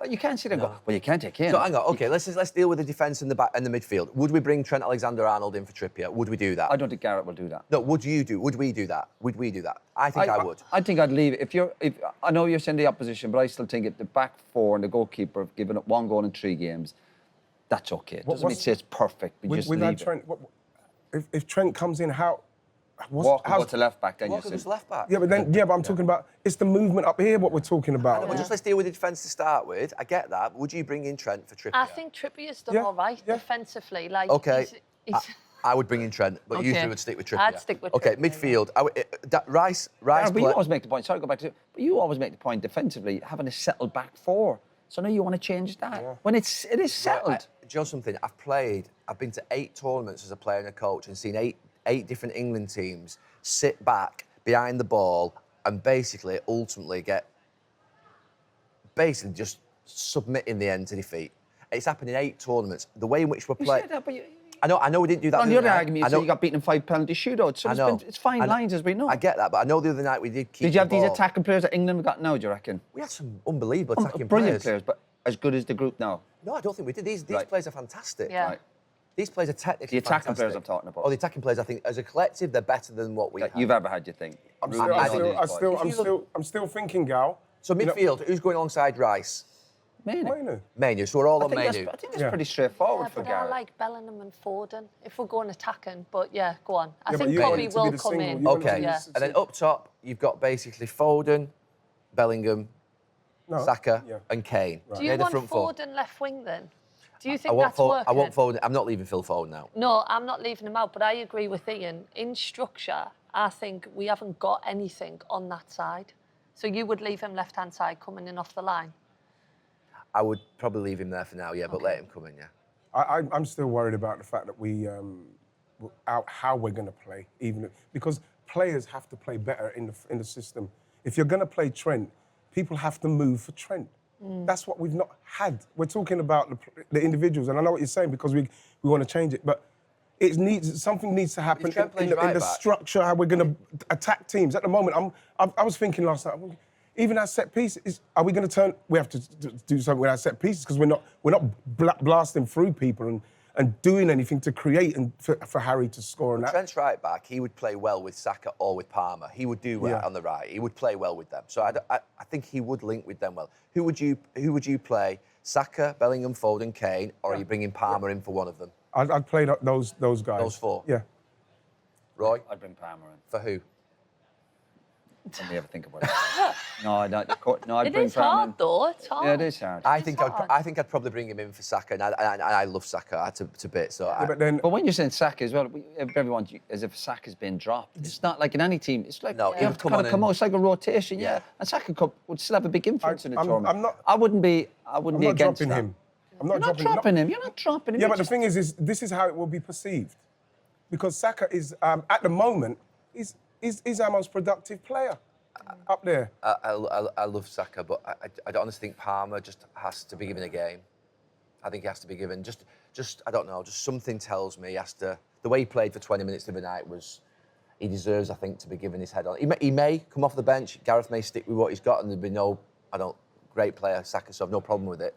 Speaker 4: You can't sit there and go, well, you can't take Kane
Speaker 1: So
Speaker 4: out.
Speaker 1: hang on, okay, let's deal with the defence and the back and the midfield. Would we bring Trent Alexander-Arnold in for Trippier? Would we do that?
Speaker 4: I don't think Gareth will do that.
Speaker 1: No, would we do that? Would we do that? I think I would.
Speaker 4: I think I'd leave it. If I know you're saying the opposition, but I still think if the back four and the goalkeeper have given up 1 goal in 3 games, that's okay. It doesn't mean to say it's perfect, but just leave
Speaker 3: Without
Speaker 4: it.
Speaker 3: Trent, if Trent comes in, how...
Speaker 4: Walker go to left back, then you
Speaker 1: Walker
Speaker 4: see.
Speaker 1: was left back.
Speaker 3: Yeah, but I'm talking about, it's the movement up here what we're talking about.
Speaker 1: Well, just let's deal with the defence to start with. I get that. But would you bring in Trent for Trippier?
Speaker 2: I think Trippier's done
Speaker 3: Yeah,
Speaker 2: all right
Speaker 3: yeah.
Speaker 2: defensively. Like,
Speaker 1: Okay.
Speaker 2: he's
Speaker 1: I would bring in Trent, but you
Speaker 2: Okay.
Speaker 1: three would stick with Trippier.
Speaker 2: I'd stick with
Speaker 1: Okay,
Speaker 2: Trippier,
Speaker 1: midfield. Rice.
Speaker 4: But you always make the point. Sorry, go back to it. But you always make the point defensively having a settled back four. So now you want to change that when it is settled.
Speaker 1: Do you know something? I've been to 8 tournaments as a player and a coach and seen eight different England teams sit back behind the ball and ultimately just submit in the end to defeat. It's happened in 8 tournaments. The way in which we're
Speaker 4: You
Speaker 1: playing.
Speaker 4: said that, but
Speaker 1: I know we didn't do that.
Speaker 4: on the other
Speaker 1: night.
Speaker 4: argument, you
Speaker 1: I
Speaker 4: say
Speaker 1: know-
Speaker 4: you got beaten in 5 penalty shootouts. So
Speaker 1: I know.
Speaker 4: it's fine
Speaker 1: I know.
Speaker 4: lines, as we know.
Speaker 1: I get that, but I know the other night we did keep
Speaker 4: Did you have
Speaker 1: the
Speaker 4: these
Speaker 1: ball.
Speaker 4: attacking players that England have got now, do you reckon?
Speaker 1: We had some unbelievable attacking
Speaker 4: Brilliant players, but as good as the group now.
Speaker 1: No, I don't think we did. These
Speaker 4: Right.
Speaker 1: players are fantastic.
Speaker 2: Yeah.
Speaker 4: Right.
Speaker 1: These players are technically
Speaker 4: The attacking players
Speaker 1: fantastic.
Speaker 4: I'm talking about.
Speaker 1: Oh, the attacking players, I think, as a collective, they're better than what we
Speaker 4: that
Speaker 1: have.
Speaker 4: you've ever had, you think?
Speaker 3: I'm still thinking, Gal.
Speaker 1: So midfield, who's going alongside Rice?
Speaker 4: Mainly.
Speaker 1: Manu. So we're all on Manu.
Speaker 4: I think that's pretty straightforward for
Speaker 2: But I
Speaker 4: Gareth.
Speaker 2: like Bellingham and Foden if we're going attacking. But yeah, go on. I
Speaker 3: Yeah,
Speaker 2: think
Speaker 3: but you
Speaker 2: Bobby
Speaker 3: want it to be
Speaker 2: will
Speaker 3: the
Speaker 2: come
Speaker 3: single.
Speaker 2: in.
Speaker 3: You want it to
Speaker 1: Okay,
Speaker 3: be
Speaker 2: Yeah.
Speaker 1: and then up top, you've got basically Foden, Bellingham, Saka, and Kane.
Speaker 2: Do
Speaker 1: They're
Speaker 2: you
Speaker 1: the
Speaker 2: want
Speaker 1: front four.
Speaker 2: Ford left wing then? Do you
Speaker 1: I
Speaker 2: think
Speaker 1: want
Speaker 2: that's working?
Speaker 1: I want Foden. I'm not leaving Phil Foden out.
Speaker 2: No, I'm not leaving him out, but I agree with Ian. In structure, I think we haven't got anything on that side. So you would leave him left-hand side coming in off the line?
Speaker 1: I would probably leave him there for now, yeah, but let him come in, yeah.
Speaker 3: I'm still worried about the fact that how we're going to play, because players have to play better in the system. If you're going to play Trent, people have to move for Trent. That's what we've not had. We're talking about the individuals, and I know what you're saying because we want to change it, but something needs to happen
Speaker 1: Trent plays
Speaker 3: in
Speaker 1: right
Speaker 3: the
Speaker 1: back.
Speaker 3: structure, how we're going to attack teams. At the moment, I was thinking last night, even our set pieces, are we going to turn? We have to do something with our set pieces because we're not blasting through people and doing anything to create and for Harry to score. And that.
Speaker 1: Trent's right back, he would play well with Saka or with Palmer. He would do well on the right. He would play well with them. So I think he would link with them well. Who would you play? Saka, Bellingham, Foden, Kane, or are you bringing Palmer in for one of them?
Speaker 3: I'd play those guys.
Speaker 1: Those four?
Speaker 3: Yeah.
Speaker 1: Roy?
Speaker 4: I'd bring Palmer in.
Speaker 1: For who?
Speaker 4: Let me ever think about it. No, I'd
Speaker 2: It
Speaker 4: bring
Speaker 2: is
Speaker 4: Palmer
Speaker 2: hard,
Speaker 4: in.
Speaker 2: though. It's hard.
Speaker 4: Yeah, it is hard.
Speaker 1: I think
Speaker 2: hard.
Speaker 1: I'd probably bring him in for Saka, and I love Saka to bits. So
Speaker 3: But then
Speaker 4: But when you're saying Saka as well, everyone, as if Saka's been dropped. It's not like in any team. It's like
Speaker 1: No,
Speaker 4: you
Speaker 1: he
Speaker 4: have
Speaker 1: would
Speaker 4: to
Speaker 1: come
Speaker 4: kind
Speaker 1: on
Speaker 4: of come
Speaker 1: in.
Speaker 4: out. It's like a rotation,
Speaker 1: Yeah.
Speaker 4: And Saka would still have a big influence in the tournament.
Speaker 3: I'm
Speaker 4: wouldn't be
Speaker 3: not
Speaker 4: against
Speaker 3: dropping
Speaker 4: that.
Speaker 3: him. I'm not
Speaker 4: You're not
Speaker 3: dropping
Speaker 4: dropping him. You're not dropping him.
Speaker 3: Yeah,
Speaker 4: You're
Speaker 3: but the
Speaker 4: just-
Speaker 3: thing is this is how it will be perceived, because Saka is at the moment is our most productive player up there.
Speaker 1: I love Saka, but I honestly think Palmer just has to be given a game. I think he has to be given just I don't know, just something tells me he has to. The way he played for 20 minutes the other night he deserves, I think, to be given his head on. He may come off the bench. Gareth may stick with what he's got, and there'd be great player Saka, so I've no problem with it.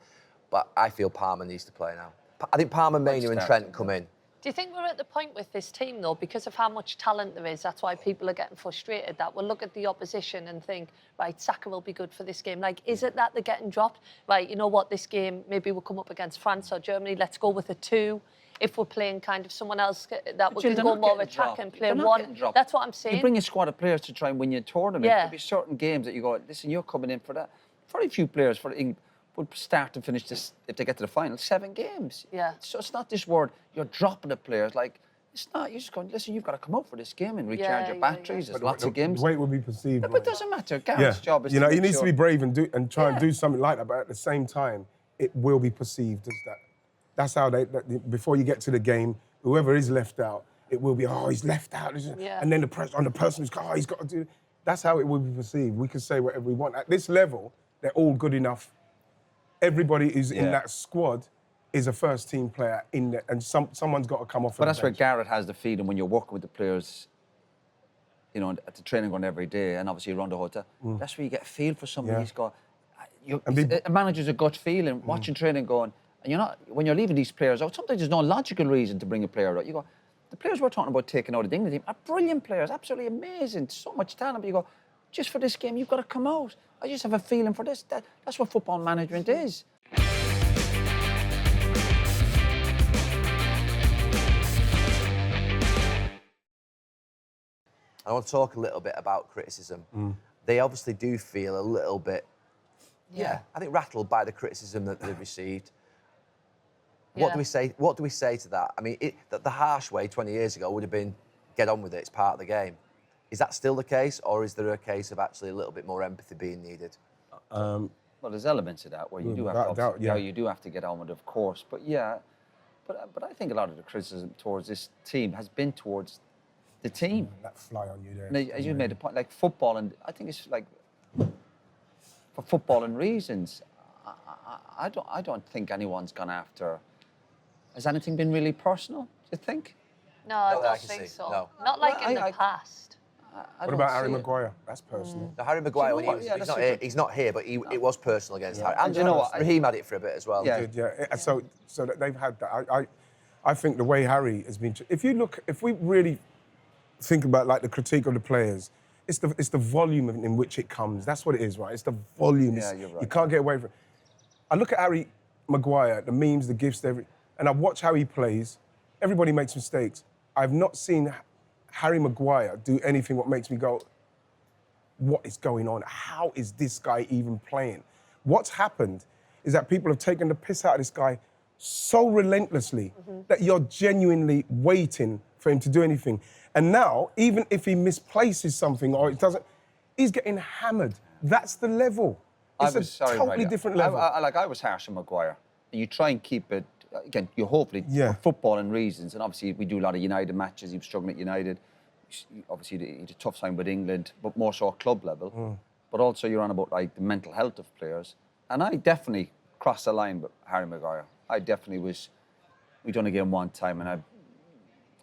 Speaker 1: But I feel Palmer needs to play now. I think Palmer, Manu, and Trent come in.
Speaker 2: Do you think we're at the point with this team, though, because of how much talent there is, that's why people are getting frustrated, that we'll look at the opposition and think, right, Saka will be good for this game. Like, is it that they're getting dropped? Right, you know what, this game, maybe we'll come up against France or Germany, let's go with a 2. If we're playing kind of someone else that we
Speaker 4: Jill,
Speaker 2: can
Speaker 4: they're
Speaker 2: go
Speaker 4: not
Speaker 2: more
Speaker 4: getting
Speaker 2: attack
Speaker 4: dropped.
Speaker 2: and play
Speaker 4: They're not
Speaker 2: one.
Speaker 4: getting dropped.
Speaker 2: That's what I'm saying.
Speaker 4: You bring a squad of players to try and win your tournament.
Speaker 2: Yeah.
Speaker 4: There'll be certain games that you go, listen, you're coming in for that. Very few players for England would start and finish this, if they get to the final, 7 games.
Speaker 2: Yeah.
Speaker 4: So it's not this word, you're dropping the players. Like, it's not, you're just going, listen, you've got to come out for this game and recharge your batteries. There's lots of games.
Speaker 3: The way it will be perceived.
Speaker 4: But it doesn't matter. Gareth's job is
Speaker 3: he
Speaker 4: to
Speaker 3: needs to be brave and try and do something like that. But at the same time, it will be perceived as that. That's how before you get to the game, whoever is left out, it will be, oh, he's left out.
Speaker 2: Yeah.
Speaker 3: And then the person who's he's got to do. That's how it will be perceived. We can say whatever we want. At this level, they're all good enough. Everybody is in that squad is a first team player in there, and someone's got to come off.
Speaker 4: But that's where Gareth has the feeling when you're working with the players, you know, at the training ground every day, and obviously around the hotel. That's where you get a feel for somebody. He's got. A manager's a gut feeling, watching training, going, and you're not when you're leaving these players out. Sometimes there's no logical reason to bring a player out. You go, the players we're talking about taking out of the England team are brilliant players, absolutely amazing, so much talent. But you go, just for this game, you've got to come out. I just have a feeling for this. That's what football management is.
Speaker 1: I want to talk a little bit about criticism. They obviously do feel a little bit, I think rattled by the criticism that they've received. What do we say? What do we say to that? I mean, the harsh way 20 years ago would have been, get on with it. It's part of the game. Is that still the case, or is there a case of actually a little bit more empathy being needed?
Speaker 4: Well, there's elements of that where you do have to, you do have to get on with it, of course. But but I think a lot of the criticism towards this team has been towards the team.
Speaker 3: That fly on you there.
Speaker 4: And as you made a point, like football, and I think it's like for footballing reasons. I don't think anyone's gone after. Has anything been really personal? Do you think?
Speaker 2: No, I
Speaker 1: Not that I
Speaker 2: don't
Speaker 1: can
Speaker 2: think
Speaker 1: see,
Speaker 2: so.
Speaker 1: no.
Speaker 2: Not like in the past.
Speaker 3: What about Harry Maguire? That's personal.
Speaker 1: Now, Harry Maguire,
Speaker 4: Do you know what? Yeah,
Speaker 1: he's not here, but it was personal against Harry. And
Speaker 4: Do you know what?
Speaker 1: Raheem had it for a bit as well.
Speaker 4: Yeah.
Speaker 3: So they've had that. I think the way Harry has been. If we really think about like the critique of the players, it's the volume in which it comes. That's what it is, right? It's the volume.
Speaker 4: Yeah, you're right.
Speaker 3: You can't get away from it. I look at Harry Maguire, the memes, the gifs, and I watch how he plays. Everybody makes mistakes. I've not seen Harry Maguire do anything what makes me go, what is going on? How is this guy even playing? What's happened is that people have taken the piss out of this guy so relentlessly that you're genuinely waiting for him to do anything. And now, even if he misplaces something or it doesn't, he's getting hammered. That's the level. It's a totally different level.
Speaker 4: I was harsh on Maguire. You try and keep it, again, you hopefully, for footballing reasons, and obviously we do a lot of United matches, he was struggling at United. Obviously, he had a tough time with England, but more so at club level. But also you're on about like the mental health of players. And I definitely crossed the line with Harry Maguire. I definitely was, we done a game one time,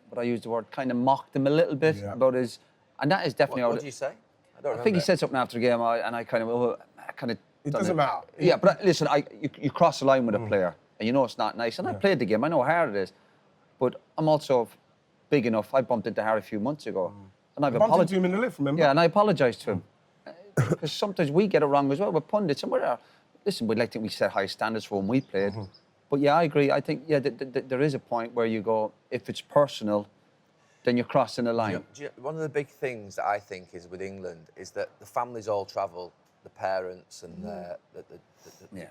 Speaker 4: but I used the word, kind of mocked him a little bit about his, and that is definitely...
Speaker 1: What did you say? I don't remember.
Speaker 4: I think he said something after the game, and I kind of...
Speaker 3: It doesn't matter.
Speaker 4: Yeah, but listen, you cross the line with a player, and you know it's not nice. And I played the game, I know how hard it is. But I'm also big enough, I bumped into Harry a few months ago. And I've
Speaker 3: apologized to him in the lift, remember?
Speaker 4: Yeah, and I apologised to him. Because sometimes we get it wrong as well, we're pundits, and listen, we'd like to think we set high standards for when we played. But yeah, I agree. I think, there is a point where you go, if it's personal, then you're crossing the line.
Speaker 1: One of the big things that I think is with England is that the families all travel, the parents and the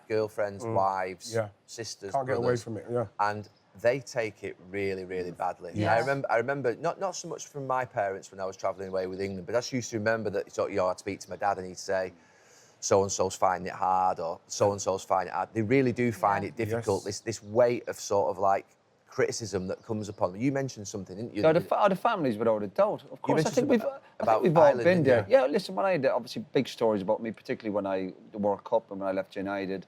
Speaker 1: girlfriends, wives, sisters,
Speaker 3: Can't get away from it,
Speaker 1: and they take it really, really badly.
Speaker 3: Yeah.
Speaker 1: I remember not so much from my parents when I was travelling away with England, but I just used to remember that I'd speak to my dad and he'd say, so-and-so's finding it hard, or so-and-so's finding it hard. They really do find it difficult, this weight of sort of like criticism that comes upon them. You mentioned something, didn't you?
Speaker 4: The families, without a doubt. Of course, I think we've all
Speaker 1: Ireland,
Speaker 4: been there. Yeah, listen, when I had obviously big stories about me, particularly when the World Cup and when I left United,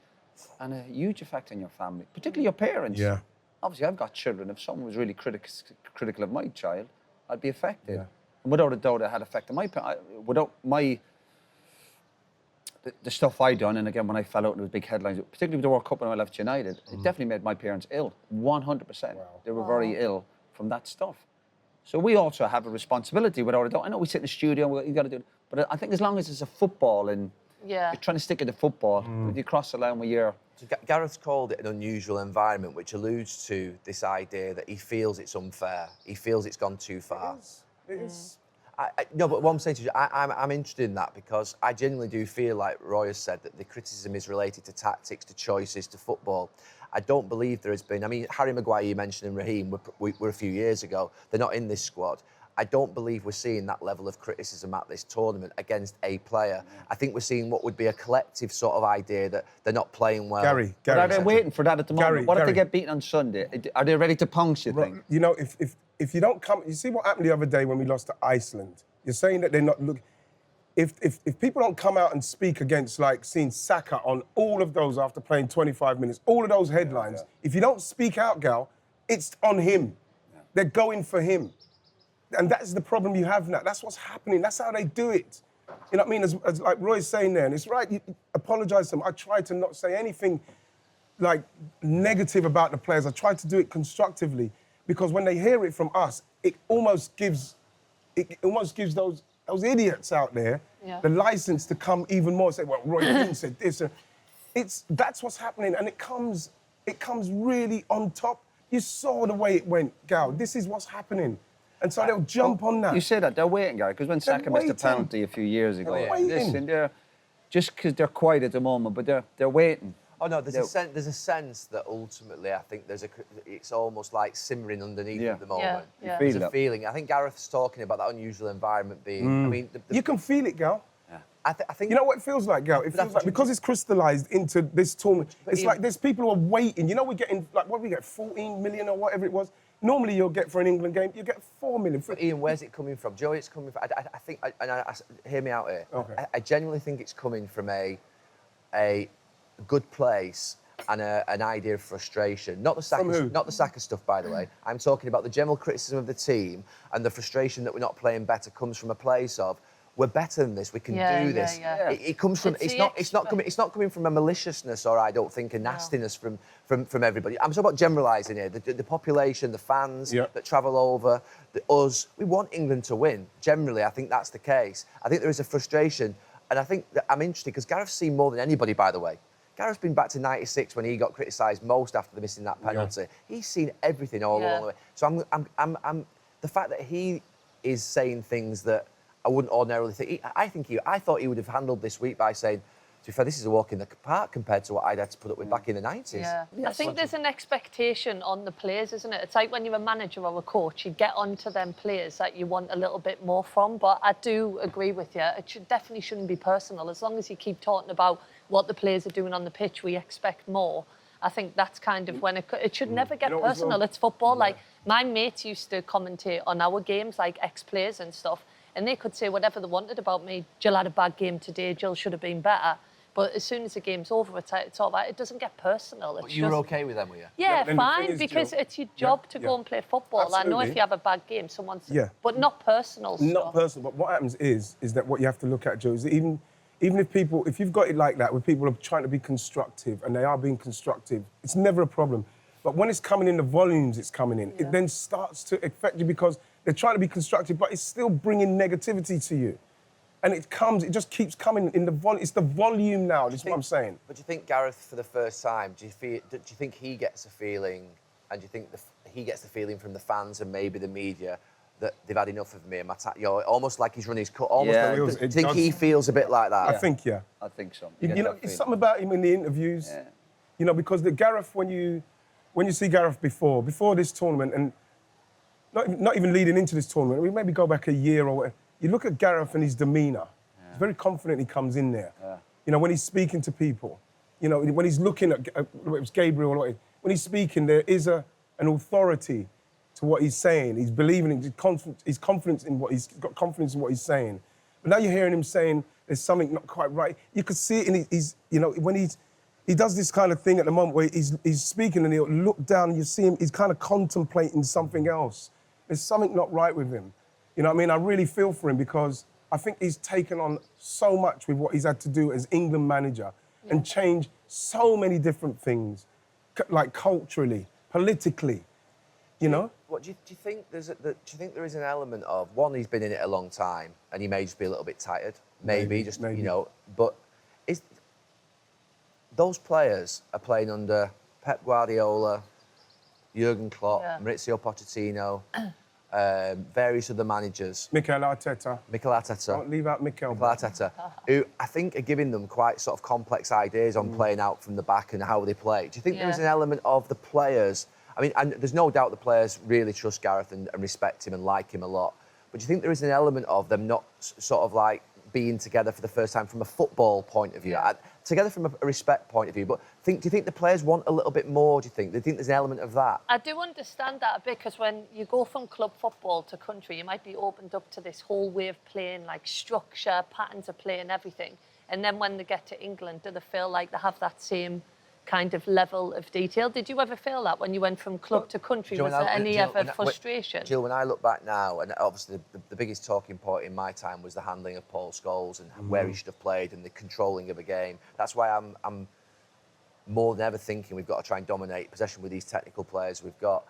Speaker 4: and a huge effect on your family, particularly your parents.
Speaker 3: Yeah.
Speaker 4: Obviously, I've got children. If someone was really critical of my child, I'd be affected. Yeah. And without a doubt, it had affected my parents. Without the stuff I done, and again, when I fell out and there was big headlines, particularly with the World Cup when I left United, it definitely made my parents ill, 100%. Wow. They were very ill from that stuff. So we also have a responsibility, without a doubt. I know we sit in the studio, you got to do it, but I think as long as it's a football and you're trying to stick to the football, you cross the line with your...
Speaker 1: So Gareth called it an unusual environment, which alludes to this idea that he feels it's unfair. He feels it's gone too far.
Speaker 3: It is.
Speaker 1: No, but what I'm saying to you, I'm interested in that because I genuinely do feel like Roy has said that the criticism is related to tactics, to choices, to football. I don't believe there has been. I mean, Harry Maguire, you mentioned, and Raheem were a few years ago. They're not in this squad. I don't believe we're seeing that level of criticism at this tournament against a player. I think we're seeing what would be a collective sort of idea that they're not playing well.
Speaker 3: Gary,
Speaker 4: but are they waiting for that at the moment? What if they get beaten on Sunday? Are they ready to pounce, you think?
Speaker 3: You know, if you don't come... You see what happened the other day when we lost to Iceland? You're saying that they're not... Look, if people don't come out and speak against, like, seeing Saka on all of those after playing 25 minutes, all of those headlines, if you don't speak out, Gal, it's on him. Yeah. They're going for him. And that's the problem you have now. That's what's happening. That's how they do it. You know what I mean? As like Roy's saying there, and it's right, you apologise to them. I try to not say anything, like, negative about the players. I try to do it constructively because when they hear it from us, it almost gives those idiots out there the license to come even more and say, well, Roy Keane said this. That's what's happening, and it comes really on top. You saw the way it went, Gal. This is what's happening. And so they'll jump on that.
Speaker 4: You say that, they're waiting, Gary, because when Saka missed a penalty a few years ago, listen, they're just because they're quiet at the moment, but they're waiting.
Speaker 1: Oh no, there's a sense that ultimately I think it's almost like simmering underneath at the moment.
Speaker 2: Yeah.
Speaker 1: There's a feeling. I think Gareth's talking about that unusual environment being. I mean,
Speaker 3: you can feel it, Gal.
Speaker 1: Yeah. I think.
Speaker 3: You know what it feels like, Gal? It feels like because it's crystallised into this tournament. It's like there's people who are waiting. You know, we're getting like what we get 14 million or whatever it was. Normally, you'll get for an England game, you get 4 million.
Speaker 1: But Ian, where's it coming from? Joey, it's coming from. I think, hear me out here.
Speaker 3: Okay.
Speaker 1: I genuinely think it's coming from a good place and an idea of frustration. Not the Saka stuff, by the way. I'm talking about the general criticism of the team and the frustration that we're not playing better comes from a place of we're better than this. We can do this.
Speaker 2: Yeah.
Speaker 1: It comes from.
Speaker 2: It's
Speaker 1: It's not coming from a maliciousness or I don't think a nastiness from everybody. I'm talking about generalising here. The population, the fans that travel over, us. We want England to win. Generally, I think that's the case. I think there is a frustration, and I think that I'm interested because Gareth's seen more than anybody, by the way. Gareth's been back to '96 when he got criticised most after missing that penalty. Yeah. He's seen everything all along the way. So I'm the fact that he is saying things that I wouldn't ordinarily think. I thought he would have handled this week by saying, to be fair, this is a walk in the park compared to what I'd had to put up with back in the 90s.
Speaker 2: Yeah. I think there's an expectation on the players, isn't it? It's like when you're a manager or a coach, you get onto them players that you want a little bit more from. But I do agree with you. It definitely shouldn't be personal. As long as you keep talking about what the players are doing on the pitch, we expect more. I think that's kind of when it should never get personal. It's football. Like, my mates used to commentate on our games, like ex-players and stuff, and they could say whatever they wanted about me. Jill had a bad game today. Jill should have been better. But as soon as the game's over, it's all right. It doesn't get personal.
Speaker 1: But you were okay with them, were you?
Speaker 2: Yeah, fine, because it's your job to go and play football.
Speaker 3: Absolutely.
Speaker 2: I know if you have a bad game, someone's... But not personal stuff.
Speaker 3: Not personal. But what happens is that what you have to look at, Joe, is that even if you've got it like that, where people are trying to be constructive and they are being constructive, it's never a problem. But when it's coming in the volumes it's coming in, it then starts to affect you because they're trying to be constructive, but it's still bringing negativity to you. And it just keeps coming in the volume. It's the volume now, is what I'm saying.
Speaker 1: But do you think Gareth, for the first time, do you think he gets a feeling, and do you think he gets the feeling from the fans and maybe the media that they've had enough of me and my almost like he's run his cut. Do you think he feels a bit like that?
Speaker 3: I think
Speaker 4: I think so.
Speaker 3: You know, it's something about him in the interviews. Yeah. You know, because the Gareth, when you see Gareth before this tournament, and not even leading into this tournament, we maybe go back a year or whatever. You look at Gareth and his demeanour. He's very confident he comes in there. Yeah. You know, when he's speaking to people, you know, when he's looking at it was Gabriel or whatever, when he's speaking, there is an authority to what he's saying. He's believing in, he's confident in he's got confidence in what he's saying. But now you're hearing him saying there's something not quite right. You could see it in his you know, when he does this kind of thing at the moment where he's speaking and he'll look down and you see him, he's kind of contemplating something else. There's something not right with him. You know what I mean? I really feel for him because I think he's taken on so much with what he's had to do as England manager and change so many different things, like culturally, politically, you know?
Speaker 1: What do you think? Do you think there is an element of one? He's been in it a long time, and he may just be a little bit tired. Maybe. You know. But those players are playing under Pep Guardiola, Jurgen Klopp, Maurizio Pochettino. Various other managers.
Speaker 3: Mikel Arteta.
Speaker 1: Don't
Speaker 3: leave out Mikel
Speaker 1: Arteta, who I think are giving them quite sort of complex ideas on playing out from the back and how they play. Do you think there is an element of the players? I mean, and there's no doubt the players really trust Gareth and respect him and like him a lot. But do you think there is an element of them not sort of like being together for the first time from a football point of view? Together from a respect point of view, but do you think the players want a little bit more, do you think? Do you think there's an element of that?
Speaker 2: I do understand that a bit, because when you go from club football to country, you might be opened up to this whole way of playing, like structure, patterns of play and everything. And then when they get to England, do they feel like they have that same kind of level of detail? Did you ever feel that when you went from club to country? Was there any ever frustration?
Speaker 1: Jill, when I look back now, and obviously the biggest talking point in my time was the handling of Paul Scholes and where he should have played and the controlling of a game. That's why I'm more than ever thinking we've got to try and dominate possession with these technical players we've got.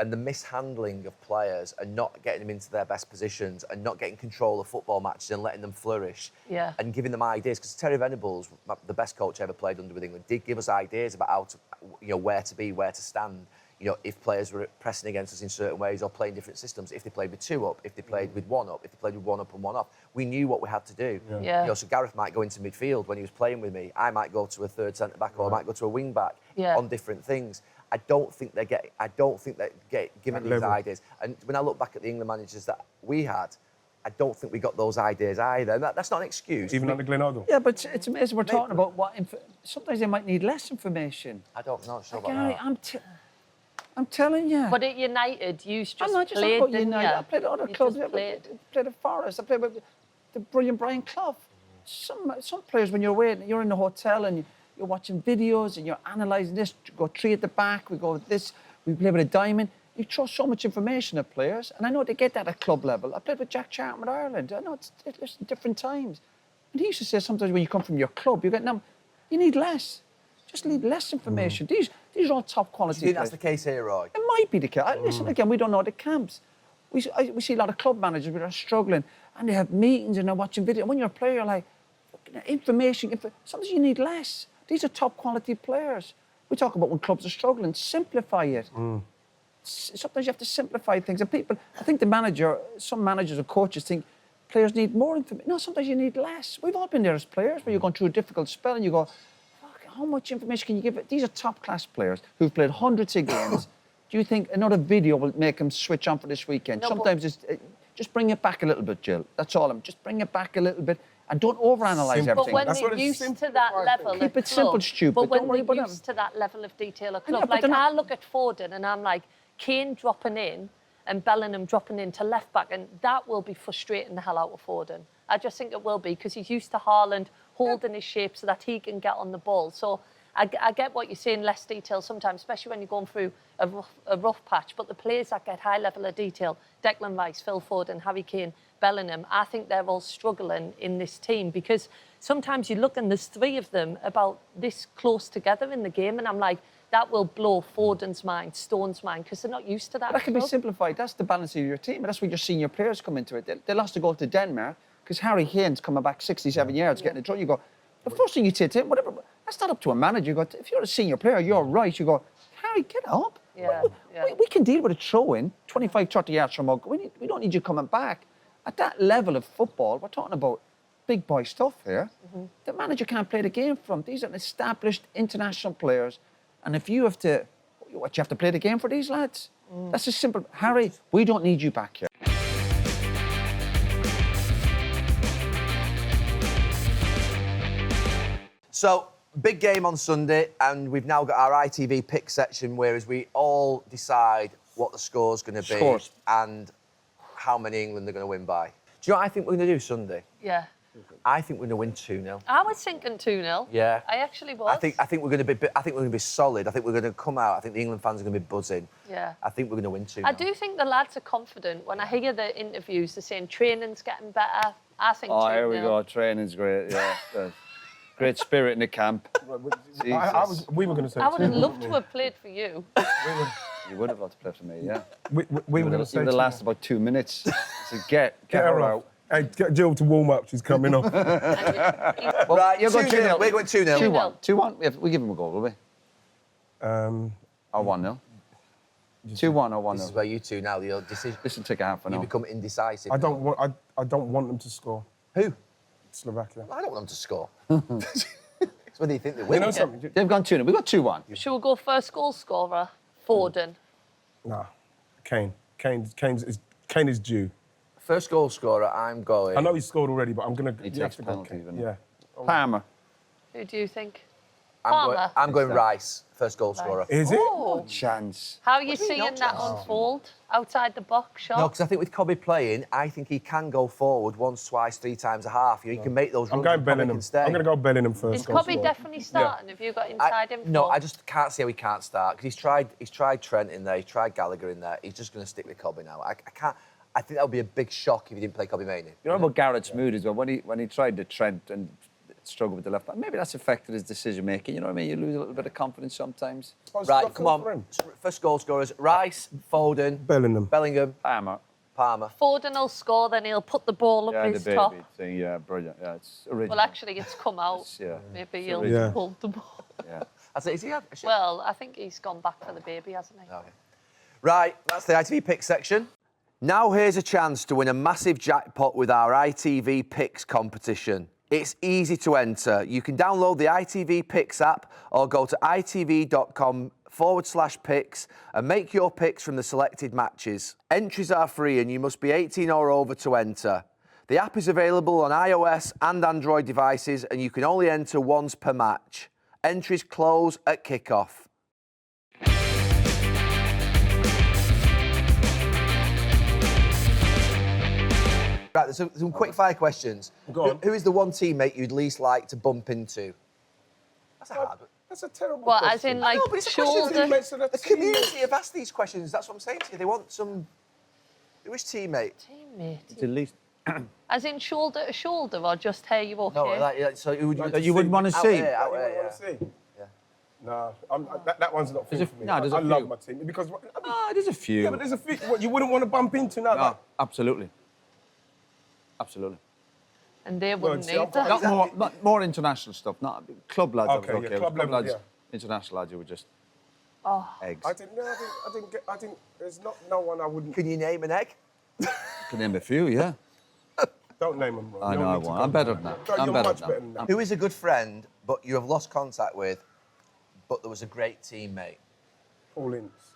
Speaker 1: And the mishandling of players and not getting them into their best positions and not getting control of football matches and letting them flourish and giving them ideas. Because Terry Venables, the best coach I ever played under with England, did give us ideas about how to, you know, where to be, where to stand. You know, if players were pressing against us in certain ways or playing different systems, if they played with two up, if they played with one up, if they played with one up and one off, we knew what we had to do. You know, so Gareth might go into midfield when he was playing with me. I might go to a third centre back or I might go to a wing back on different things. I don't think they get given these ideas. And when I look back at the England managers that we had, I don't think we got those ideas either. And that's not an excuse.
Speaker 3: Even under Glenn Hoddle.
Speaker 4: Yeah, but it's amazing we're talking about sometimes they might need less information.
Speaker 1: I don't know. Sure
Speaker 4: Gary,
Speaker 1: about that.
Speaker 4: I'm telling you.
Speaker 2: But at United, you just
Speaker 4: I'm not just
Speaker 2: played,
Speaker 4: about
Speaker 2: didn't
Speaker 4: United.
Speaker 2: you?
Speaker 4: I played at other clubs. I played at Forest. I played with the brilliant Brian Clough. Some players, when you're away, you're in the hotel and you're watching videos and you're analysing this. You go three at the back. We go with this. We play with a diamond. You throw so much information at players, and I know they get that at club level. I played with Jack Charlton with Ireland. I know it's different times. And he used to say sometimes when you come from your club, you need less. Just need less information. These are all top quality.
Speaker 1: Do you think that's the case here, Roy?
Speaker 4: It might be the case. Listen, again, we don't know the camps. We see a lot of club managers that are struggling, and they have meetings and they're watching video. When you're a player, you're like, information. Sometimes you need less. These are top quality players. We talk about when clubs are struggling. Simplify it. Sometimes you have to simplify things. And I think some managers or coaches think players need more information. No, sometimes you need less. We've all been there as players where you're going through a difficult spell and you go, fuck, how much information can you give it? These are top-class players who've played hundreds of games. Do you think another video will make them switch on for this weekend?
Speaker 2: No,
Speaker 4: sometimes just bring it back a little bit, Jill. That's all. Just bring it back a little bit. And don't overanalyze everything.
Speaker 2: But when
Speaker 3: That's what
Speaker 2: they're
Speaker 3: it's
Speaker 2: used to that level of
Speaker 4: Keep it simple, stupid.
Speaker 2: But
Speaker 4: Don't worry
Speaker 2: when they're
Speaker 4: about
Speaker 2: used to that level of detail of club,
Speaker 4: but
Speaker 2: like
Speaker 4: they're not-
Speaker 2: I look at Foden and I'm like, Kane dropping in and Bellingham dropping into left back, and that will be frustrating the hell out of Foden. I just think it will be, because he's used to Haaland holding his shape so that he can get on the ball. So I get what you're saying, less detail sometimes, especially when you're going through a rough patch. But the players that get high level of detail, Declan Rice, Phil Foden, Harry Kane, Bellingham, I think they're all struggling in this team, because sometimes you look and there's three of them about this close together in the game, and I'm like, that will blow Foden's mind, Stone's mind, because they're not used to that.
Speaker 4: But that can be simplified. That's the balance of your team. And that's where your senior players come into it. They lost a goal to Denmark because Harry Kane's coming back 67 yards, getting a draw. You go, the first thing you say to him, whatever, that's not up to a manager. You go, if you're a senior player, you're right. You go, Harry, get up. We can deal with a throw-in 25, 30 yards from our goal. We don't need you coming back. At that level of football, we're talking about big boy stuff here. The manager can't play the game from. These are established international players. And if you have to, you have to play the game for these lads? That's as simple. Harry, we don't need you back here.
Speaker 1: So, big game on Sunday, and we've now got our ITV Picks section, whereas we all decide what the score's going to be
Speaker 4: Scores.
Speaker 1: and how many England are going to win by. Do you know what I think we're going to do Sunday?
Speaker 2: Yeah.
Speaker 1: I think we're going to win 2-0.
Speaker 2: I was thinking 2-0.
Speaker 1: Yeah.
Speaker 2: I actually was.
Speaker 1: I think we're going to be solid. I think we're going to come out. I think the England fans are going to be buzzing.
Speaker 2: Yeah.
Speaker 1: I think we're going to win 2-0.
Speaker 2: I do think the lads are confident. When I hear the interviews, they're saying training's getting better. I think 2-0.
Speaker 4: Oh, here we go. Training's great, yeah. Great spirit in the camp.
Speaker 3: We were going to say
Speaker 2: I would have
Speaker 3: 2-0.
Speaker 2: loved to have played for you.
Speaker 4: You would have loved to play for me, yeah.
Speaker 3: We were going to say
Speaker 4: It would have
Speaker 3: 2-0.
Speaker 4: lasted about 2 minutes. So get
Speaker 3: her out. Hey, get Jill to warm up. She's coming off.
Speaker 1: Right,
Speaker 4: you're going
Speaker 1: 2-0.
Speaker 4: 2-0.
Speaker 1: We're going 2-0.
Speaker 4: 2-1. 2-1. We give him a goal, will we?
Speaker 3: Um,
Speaker 4: Or 1-0. 2-1 or
Speaker 1: This is
Speaker 4: 1-0.
Speaker 1: where you two now, your decision.
Speaker 4: This will take a half an
Speaker 1: You
Speaker 4: hour.
Speaker 1: become indecisive.
Speaker 3: I don't want them to score.
Speaker 1: Who?
Speaker 3: Slovakia.
Speaker 1: I don't want them to score. It's whether you think they
Speaker 3: You
Speaker 1: win.
Speaker 3: know something?
Speaker 4: They've gone 2-0. We've got 2-1.
Speaker 2: Should we go first goal scorer? Foden.
Speaker 3: Nah. Kane. Kane is due.
Speaker 1: First goal scorer, I'm going.
Speaker 3: I know he scored already, but I'm going to...
Speaker 4: He takes penalties, doesn't he?
Speaker 3: Yeah.
Speaker 4: Palmer.
Speaker 2: Who do you think?
Speaker 1: I'm going Rice, first goal scorer.
Speaker 3: Is it?
Speaker 2: Oh.
Speaker 4: Chance.
Speaker 2: How are you seeing that unfold outside the box, Sean?
Speaker 1: No, because I think with Cobby playing, I think he can go forward once, twice, 3 times a half. You know, he can make those
Speaker 3: I'm
Speaker 1: runs.
Speaker 3: going
Speaker 1: and Cobby
Speaker 3: Bellingham.
Speaker 1: can stay.
Speaker 3: I'm going to go Bellingham first.
Speaker 2: Is
Speaker 3: goal
Speaker 2: Cobby
Speaker 3: scorer.
Speaker 2: definitely starting? Have you got inside info?
Speaker 1: No, I just can't see how he can't start, because he's tried Trent in there, he's tried Gallagher in there. He's just going to stick with Cobby now. I can't. I think that would be a big shock if he didn't play Cobby Mainey.
Speaker 4: You know about Garrett's mood as well? When he tried the Trent and struggled with the left back, maybe that's affected his decision making. You know what I mean? You lose a little bit of confidence sometimes.
Speaker 1: Right, come on. First goal scorers: Rice, Foden,
Speaker 3: Bellingham.
Speaker 1: Bellingham,
Speaker 4: Palmer.
Speaker 1: Palmer.
Speaker 2: Foden will score, then he'll put the ball up
Speaker 4: Yeah, the
Speaker 2: his
Speaker 4: baby
Speaker 2: top.
Speaker 4: thing. Yeah, brilliant. Yeah, it's original.
Speaker 2: Well, actually, it's come out.
Speaker 4: Yeah.
Speaker 2: Maybe he'll
Speaker 3: Yeah.
Speaker 2: pull the ball.
Speaker 4: Yeah.
Speaker 1: I say, is he?
Speaker 2: Well, I think he's gone back for the baby, hasn't he?
Speaker 1: Okay. Right, that's the ITV Picks section. Now here's a chance to win a massive jackpot with our ITV Picks competition. It's easy to enter. You can download the ITV Picks app or go to itv.com/picks and make your picks from the selected matches. Entries are free and you must be 18 or over to enter. The app is available on iOS and Android devices and you can only enter once per match. Entries close at kickoff. Right, there's some quick fire questions.
Speaker 3: Go on.
Speaker 1: Who is the one teammate you'd least like to bump into? That's a hard one.
Speaker 3: That's a terrible
Speaker 2: What,
Speaker 3: question.
Speaker 2: as in, like,
Speaker 1: No, but it's a question.
Speaker 2: shoulder?
Speaker 3: Teammates of
Speaker 1: The community have asked these questions. That's what I'm saying to you. They want some. Who is teammate?
Speaker 2: Teammate.
Speaker 4: It's at least
Speaker 2: As in shoulder to shoulder, or just hey, you okay?
Speaker 1: No, like, so who would you?
Speaker 4: that you wouldn't want to
Speaker 1: Out
Speaker 4: see.
Speaker 1: there, out
Speaker 3: You
Speaker 1: there,
Speaker 3: want
Speaker 1: yeah.
Speaker 3: to see?
Speaker 1: Yeah.
Speaker 3: No, that one's not
Speaker 4: There's
Speaker 3: for
Speaker 4: a-
Speaker 3: me.
Speaker 4: no, there's a
Speaker 3: I love
Speaker 4: few.
Speaker 3: my team because
Speaker 4: There's a few.
Speaker 3: yeah, but there's a few what you wouldn't want to bump into now.
Speaker 4: No,
Speaker 3: like,
Speaker 4: absolutely. Absolutely.
Speaker 2: And they wouldn't
Speaker 3: see, I've
Speaker 2: either.
Speaker 3: got-
Speaker 4: Not more international stuff, not club lads. I was
Speaker 3: Okay, yeah, club level,
Speaker 4: lads,
Speaker 3: yeah.
Speaker 4: international lads who were just
Speaker 2: Oh.
Speaker 4: eggs.
Speaker 3: I didn't. There's no one I wouldn't.
Speaker 1: Can you name an egg?
Speaker 4: Can name a few, yeah.
Speaker 3: Don't name them.
Speaker 4: I know I won't. I'm better than that. I'm
Speaker 3: You're
Speaker 4: better
Speaker 3: much
Speaker 4: than
Speaker 3: better
Speaker 4: that.
Speaker 3: than that.
Speaker 1: Who is a good friend, but you have lost contact with, but there was a great teammate?
Speaker 3: Paul Ince.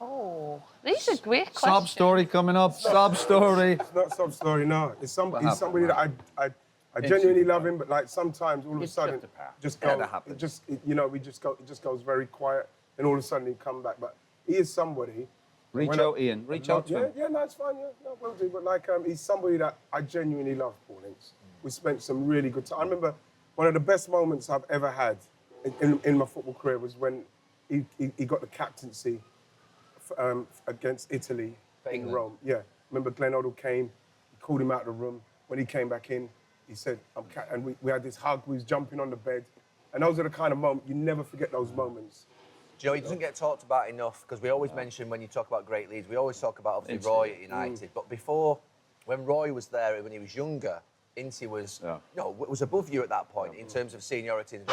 Speaker 2: Oh, these are great questions.
Speaker 4: Sob story coming up. Sob story.
Speaker 3: It's not some story, no. He's somebody that I genuinely love him, but like sometimes all of a
Speaker 4: It's
Speaker 3: sudden,
Speaker 4: just a path.
Speaker 3: just
Speaker 4: Yeah,
Speaker 3: go.
Speaker 4: that happens.
Speaker 3: It just goes very quiet, and all of a sudden he come back. But he is somebody.
Speaker 4: Reach
Speaker 3: when
Speaker 4: out, Ian. Reach out to him.
Speaker 3: Yeah, no, it's fine. Yeah, no, will do. But like, he's somebody that I genuinely love, Paul Ince. We spent some really good time. I remember one of the best moments I've ever had in my football career was when he got the captaincy against Italy in
Speaker 1: England.
Speaker 3: Rome. Yeah, remember Glenn Hoddle came, he called him out of the room. When he came back in, he said, and we had this hug, we was jumping on the bed. And those are the kind of moments, you never forget those moments.
Speaker 1: Do you know, he doesn't get talked about enough because we always mention when you talk about great leads, we always talk about obviously Roy at United. But before, when Roy was there, when he was younger, Ince was was above you at that point in terms of seniority. And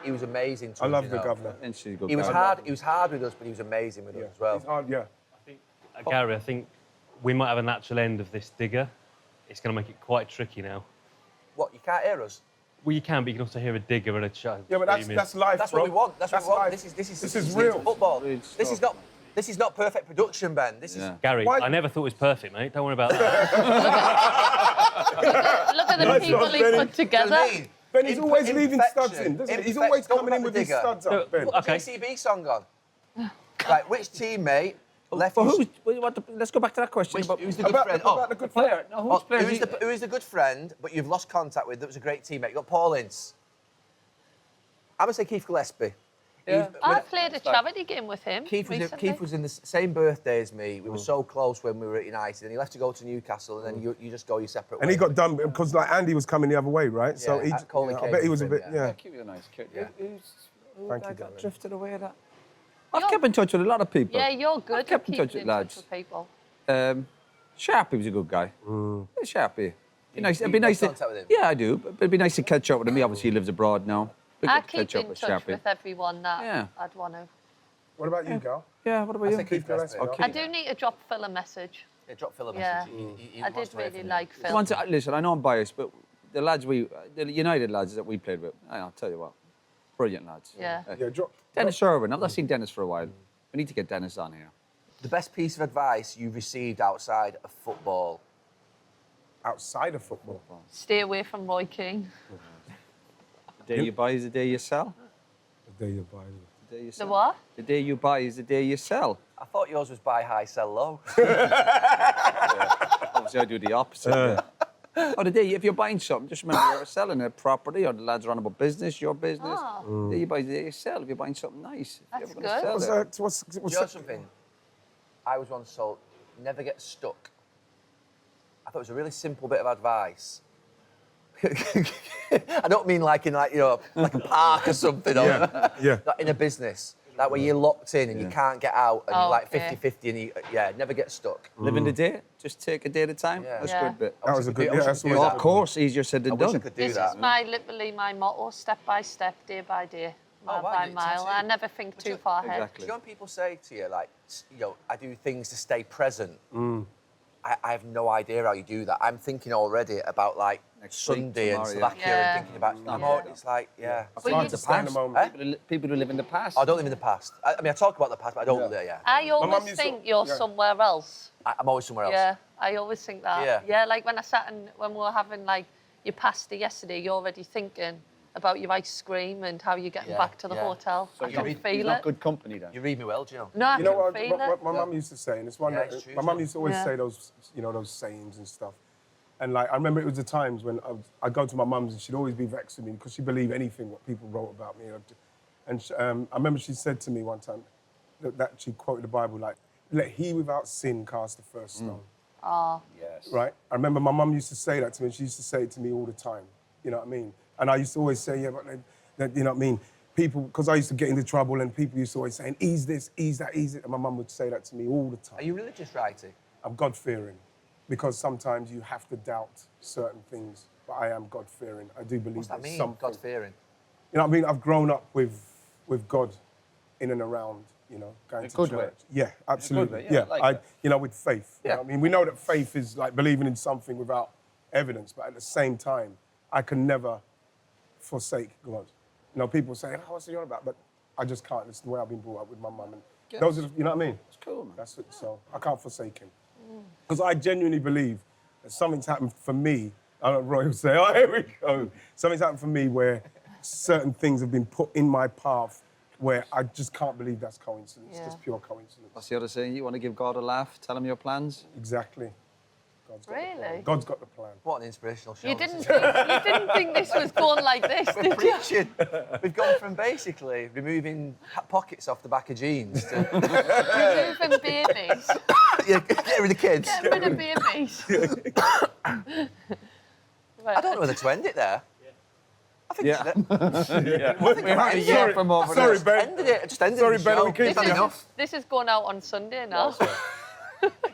Speaker 1: he was amazing. To
Speaker 3: I
Speaker 1: us,
Speaker 3: love
Speaker 1: you
Speaker 3: the
Speaker 1: know.
Speaker 3: governor.
Speaker 4: Ince is a good
Speaker 1: He was
Speaker 4: guy.
Speaker 1: hard. He was hard with us, but he was amazing with us as well.
Speaker 3: It's hard, yeah.
Speaker 5: Gary, I think we might have a natural end of this digger. It's going to make it quite tricky now.
Speaker 1: What, you can't hear us?
Speaker 5: Well, you can, but you can also hear a digger and a child.
Speaker 3: Yeah, but that's life,
Speaker 1: That's
Speaker 3: bro.
Speaker 1: what we want. That's what we want.
Speaker 3: life.
Speaker 1: This is
Speaker 3: real.
Speaker 1: football.
Speaker 4: Real
Speaker 1: This is
Speaker 4: stuff.
Speaker 1: not. This is not perfect production, Ben. This is.
Speaker 4: Yeah.
Speaker 5: Gary,
Speaker 3: Why-
Speaker 5: I never thought it was perfect, mate. Don't worry about that.
Speaker 2: Look at the
Speaker 3: Nice
Speaker 2: people
Speaker 3: one,
Speaker 2: he
Speaker 3: Benny.
Speaker 2: put together.
Speaker 1: You know what I mean?
Speaker 3: Ben, he's always leaving
Speaker 1: Infection.
Speaker 3: studs in, doesn't he? He's
Speaker 1: Infect-
Speaker 3: always
Speaker 1: Don't
Speaker 3: coming
Speaker 1: put
Speaker 3: in
Speaker 1: the
Speaker 3: with his
Speaker 1: digger.
Speaker 3: studs up, Ben.
Speaker 1: Put the
Speaker 5: Okay.
Speaker 1: JCB song on. Right, which teammate left
Speaker 4: But
Speaker 1: you?
Speaker 4: let's go back to that question.
Speaker 1: Who's the good friend?
Speaker 3: About the good player.
Speaker 4: No, who's player?
Speaker 1: Who is the good friend, but you've lost contact with that was a great teammate? You got Paul Ince. I'm going to say Keith Gillespie.
Speaker 4: Yeah.
Speaker 2: I played a charity game with him
Speaker 1: Keith
Speaker 2: recently.
Speaker 1: Keith was in the same birthday as me. We were so close when we were at United, and he left to go to Newcastle, and then you just go your separate
Speaker 3: And
Speaker 1: ways.
Speaker 3: he got done because like Andy was coming the other way, right? So
Speaker 1: Yeah,
Speaker 3: he,
Speaker 1: Coley
Speaker 3: I
Speaker 1: came
Speaker 3: bet he was a
Speaker 1: with
Speaker 3: bit,
Speaker 1: him,
Speaker 3: yeah.
Speaker 4: Keep it a nice kid.
Speaker 1: Yeah.
Speaker 4: Who
Speaker 3: Thank
Speaker 4: I
Speaker 3: you,
Speaker 4: got
Speaker 3: Gary.
Speaker 4: drifted away at that? I've kept in touch with a lot of people.
Speaker 2: Yeah, you're good at
Speaker 4: kept in
Speaker 2: keeping
Speaker 4: touch with
Speaker 2: in
Speaker 4: lads.
Speaker 2: touch with people.
Speaker 4: Sharpie was a good guy. Yeah, Sharpie. Nice. It'd be
Speaker 1: you've
Speaker 4: nice
Speaker 1: lost
Speaker 4: to.
Speaker 1: contact with him?
Speaker 4: Yeah, I do. But it'd be nice to catch up with him. He obviously lives abroad now. Be
Speaker 2: I
Speaker 4: good to
Speaker 2: keep
Speaker 4: catch up
Speaker 2: in
Speaker 4: with
Speaker 2: touch
Speaker 4: Sharpie.
Speaker 2: with everyone that
Speaker 4: Yeah.
Speaker 2: I'd want to.
Speaker 3: What about you, Gal?
Speaker 4: Yeah. What about
Speaker 1: I
Speaker 4: you?
Speaker 1: think Keith Gillespie.
Speaker 3: Okay.
Speaker 2: I do need to drop Phil a message.
Speaker 1: Yeah, drop Phil a
Speaker 2: Yeah.
Speaker 1: message. He
Speaker 2: I
Speaker 1: wants
Speaker 2: did
Speaker 1: to hear
Speaker 2: really
Speaker 1: from you.
Speaker 2: like Phil.
Speaker 4: Listen, I know I'm biased, but the lads the United lads that we played with, I'll tell you what, brilliant lads.
Speaker 2: Yeah.
Speaker 3: Yeah, drop.
Speaker 4: Dennis Irwin. I've not seen Dennis for a while. We need to get Dennis on here.
Speaker 1: The best piece of advice you've received outside of football?
Speaker 3: Outside of football.
Speaker 2: Stay away from Roy Keane.
Speaker 4: The day you buy is the day you sell.
Speaker 3: There you buy it.
Speaker 4: The day you
Speaker 2: The
Speaker 4: sell.
Speaker 2: what?
Speaker 4: The day you buy is the day you sell.
Speaker 1: I thought yours was buy high, sell low.
Speaker 4: Obviously, I do the opposite. Yeah. Oh, the day if you're buying something, just remember you're selling a property, or the lads are on about business, your business.
Speaker 2: Oh.
Speaker 4: The day you buy is the day you sell. If you're buying something nice, if
Speaker 2: That's
Speaker 4: you're ever gonna
Speaker 2: good.
Speaker 4: sell
Speaker 3: What's
Speaker 4: it.
Speaker 3: that? What's
Speaker 1: Do you know
Speaker 3: that?
Speaker 1: something? I was once told, never get stuck. I thought it was a really simple bit of advice. I don't mean like in like a park or something, or
Speaker 3: Yeah.
Speaker 1: like in a business. That way you're locked in and you can't get out, and you're like 50-50, and you never get stuck.
Speaker 4: Living the day, just take a day at a time.
Speaker 1: Yeah.
Speaker 4: That's
Speaker 2: Yeah.
Speaker 4: a good bit.
Speaker 3: That was a good.
Speaker 1: I wish
Speaker 3: Yeah,
Speaker 1: I
Speaker 3: that's
Speaker 1: could do
Speaker 3: always
Speaker 1: that.
Speaker 4: Of course, easier said
Speaker 1: I
Speaker 4: than
Speaker 1: wish I
Speaker 4: done.
Speaker 1: could do
Speaker 2: This
Speaker 1: that.
Speaker 2: is literally my motto, step by step, day by day, mile
Speaker 1: wow,
Speaker 2: by
Speaker 1: you
Speaker 2: mile.
Speaker 1: tattoo.
Speaker 2: I never think too far ahead.
Speaker 4: Exactly.
Speaker 1: Do you know when people say to you, like, I do things to stay present? I have no idea how you do that. I'm thinking already about, like,
Speaker 4: Next week,
Speaker 1: Sunday and
Speaker 4: tomorrow, yeah.
Speaker 1: Slovakia
Speaker 2: Yeah.
Speaker 1: and thinking about, it's like, yeah.
Speaker 3: It's
Speaker 2: Well,
Speaker 3: hard
Speaker 2: you
Speaker 3: to
Speaker 2: just-
Speaker 3: stay in the moment.
Speaker 4: People who live in the past.
Speaker 1: I don't live in the past. I mean, I talk about the past, but I don't live yeah.
Speaker 2: I
Speaker 3: mum
Speaker 2: always
Speaker 3: used to-
Speaker 2: think you're
Speaker 3: yeah.
Speaker 2: somewhere else.
Speaker 1: I'm always somewhere else.
Speaker 2: Yeah, I always think that.
Speaker 1: Yeah.
Speaker 2: like when I sat and when we were having like your pasta yesterday, you're already thinking about your ice cream and how you're getting
Speaker 1: Yeah,
Speaker 2: back to the
Speaker 1: yeah.
Speaker 2: hotel. I
Speaker 1: you
Speaker 2: can
Speaker 1: read-
Speaker 4: He's
Speaker 2: feel
Speaker 4: not
Speaker 2: it.
Speaker 4: good company then.
Speaker 1: You read me well, Joe.
Speaker 2: No, I
Speaker 3: You know
Speaker 2: can
Speaker 3: what?
Speaker 2: feel it.
Speaker 3: What my mum used to say, and it's one
Speaker 1: Yeah,
Speaker 3: that
Speaker 1: it's true,
Speaker 3: my mum
Speaker 1: Joe.
Speaker 3: used to always
Speaker 2: Yeah.
Speaker 3: say those, those sayings and stuff. And like I remember it was the times when I'd go to my mum's and she'd always be vexed with me because she believed anything what people wrote about me. And I remember she said to me one time that she quoted the Bible like, "Let he without sin cast the first stone."
Speaker 4: Yes.
Speaker 3: Right? I remember my mum used to say that to me, and she used to say it to me all the time. You know what I mean? And I used to always say, yeah, but you know what I mean? People, because I used to get into trouble, and people used to always saying, ease this, ease that, ease it. And my mum would say that to me all the time.
Speaker 1: Are you religious, Wrighty?
Speaker 3: I'm God-fearing, because sometimes you have to doubt certain things, but I am God-fearing. I do believe
Speaker 1: What's that
Speaker 3: there's
Speaker 1: mean,
Speaker 3: something.
Speaker 1: God-fearing?
Speaker 3: You know what I mean? I've grown up with God in and around, you know, going
Speaker 4: In a
Speaker 3: to
Speaker 4: good
Speaker 3: church.
Speaker 4: way.
Speaker 3: Yeah, absolutely.
Speaker 4: way, yeah, I like that.
Speaker 3: You know, with faith. You
Speaker 4: Yeah.
Speaker 3: know what I mean, we know that faith is like believing in something without evidence, but at the same time, I can never forsake God. You know, people say, "Oh, what's he on about?" But I just can't. It's the way I've been brought up with my mum, and those are, you know what I mean?
Speaker 4: It's cool, man.
Speaker 3: That's it. So I can't forsake him, because I genuinely believe that something's happened for me. I don't know, Roy will say, "Oh, here we go." Something's happened for me where certain things have been put in my path where I just can't believe that's coincidence,
Speaker 2: Yeah.
Speaker 3: just pure coincidence.
Speaker 4: What's the other saying? You want to give God a laugh? Tell him your plans.
Speaker 3: Exactly. God's got the
Speaker 2: Really?
Speaker 3: plan. God's got the plan.
Speaker 1: What an inspirational show.
Speaker 2: You
Speaker 1: this
Speaker 2: didn't
Speaker 1: is.
Speaker 2: think this was going like this,
Speaker 1: We're
Speaker 2: did you?
Speaker 1: preaching. We've gone from basically removing pockets off the back of jeans to
Speaker 2: Removing babies.
Speaker 1: yeah, get rid of kids.
Speaker 2: Get rid of babies.
Speaker 1: I don't know whether to end it there. I think
Speaker 4: Yeah.
Speaker 3: Sorry,
Speaker 4: from over
Speaker 3: sorry,
Speaker 4: there.
Speaker 3: Ben.
Speaker 1: ended it. I just ended
Speaker 3: Sorry,
Speaker 1: the
Speaker 3: Ben,
Speaker 1: show.
Speaker 3: we keep
Speaker 1: That's enough.
Speaker 2: This is going out on Sunday now.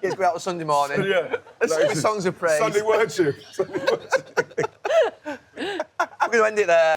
Speaker 1: Let's go out on Sunday morning.
Speaker 3: Yeah.
Speaker 1: Let's sing the songs of praise.
Speaker 3: Sunday worship. Sunday worship.
Speaker 1: We're going to end it there.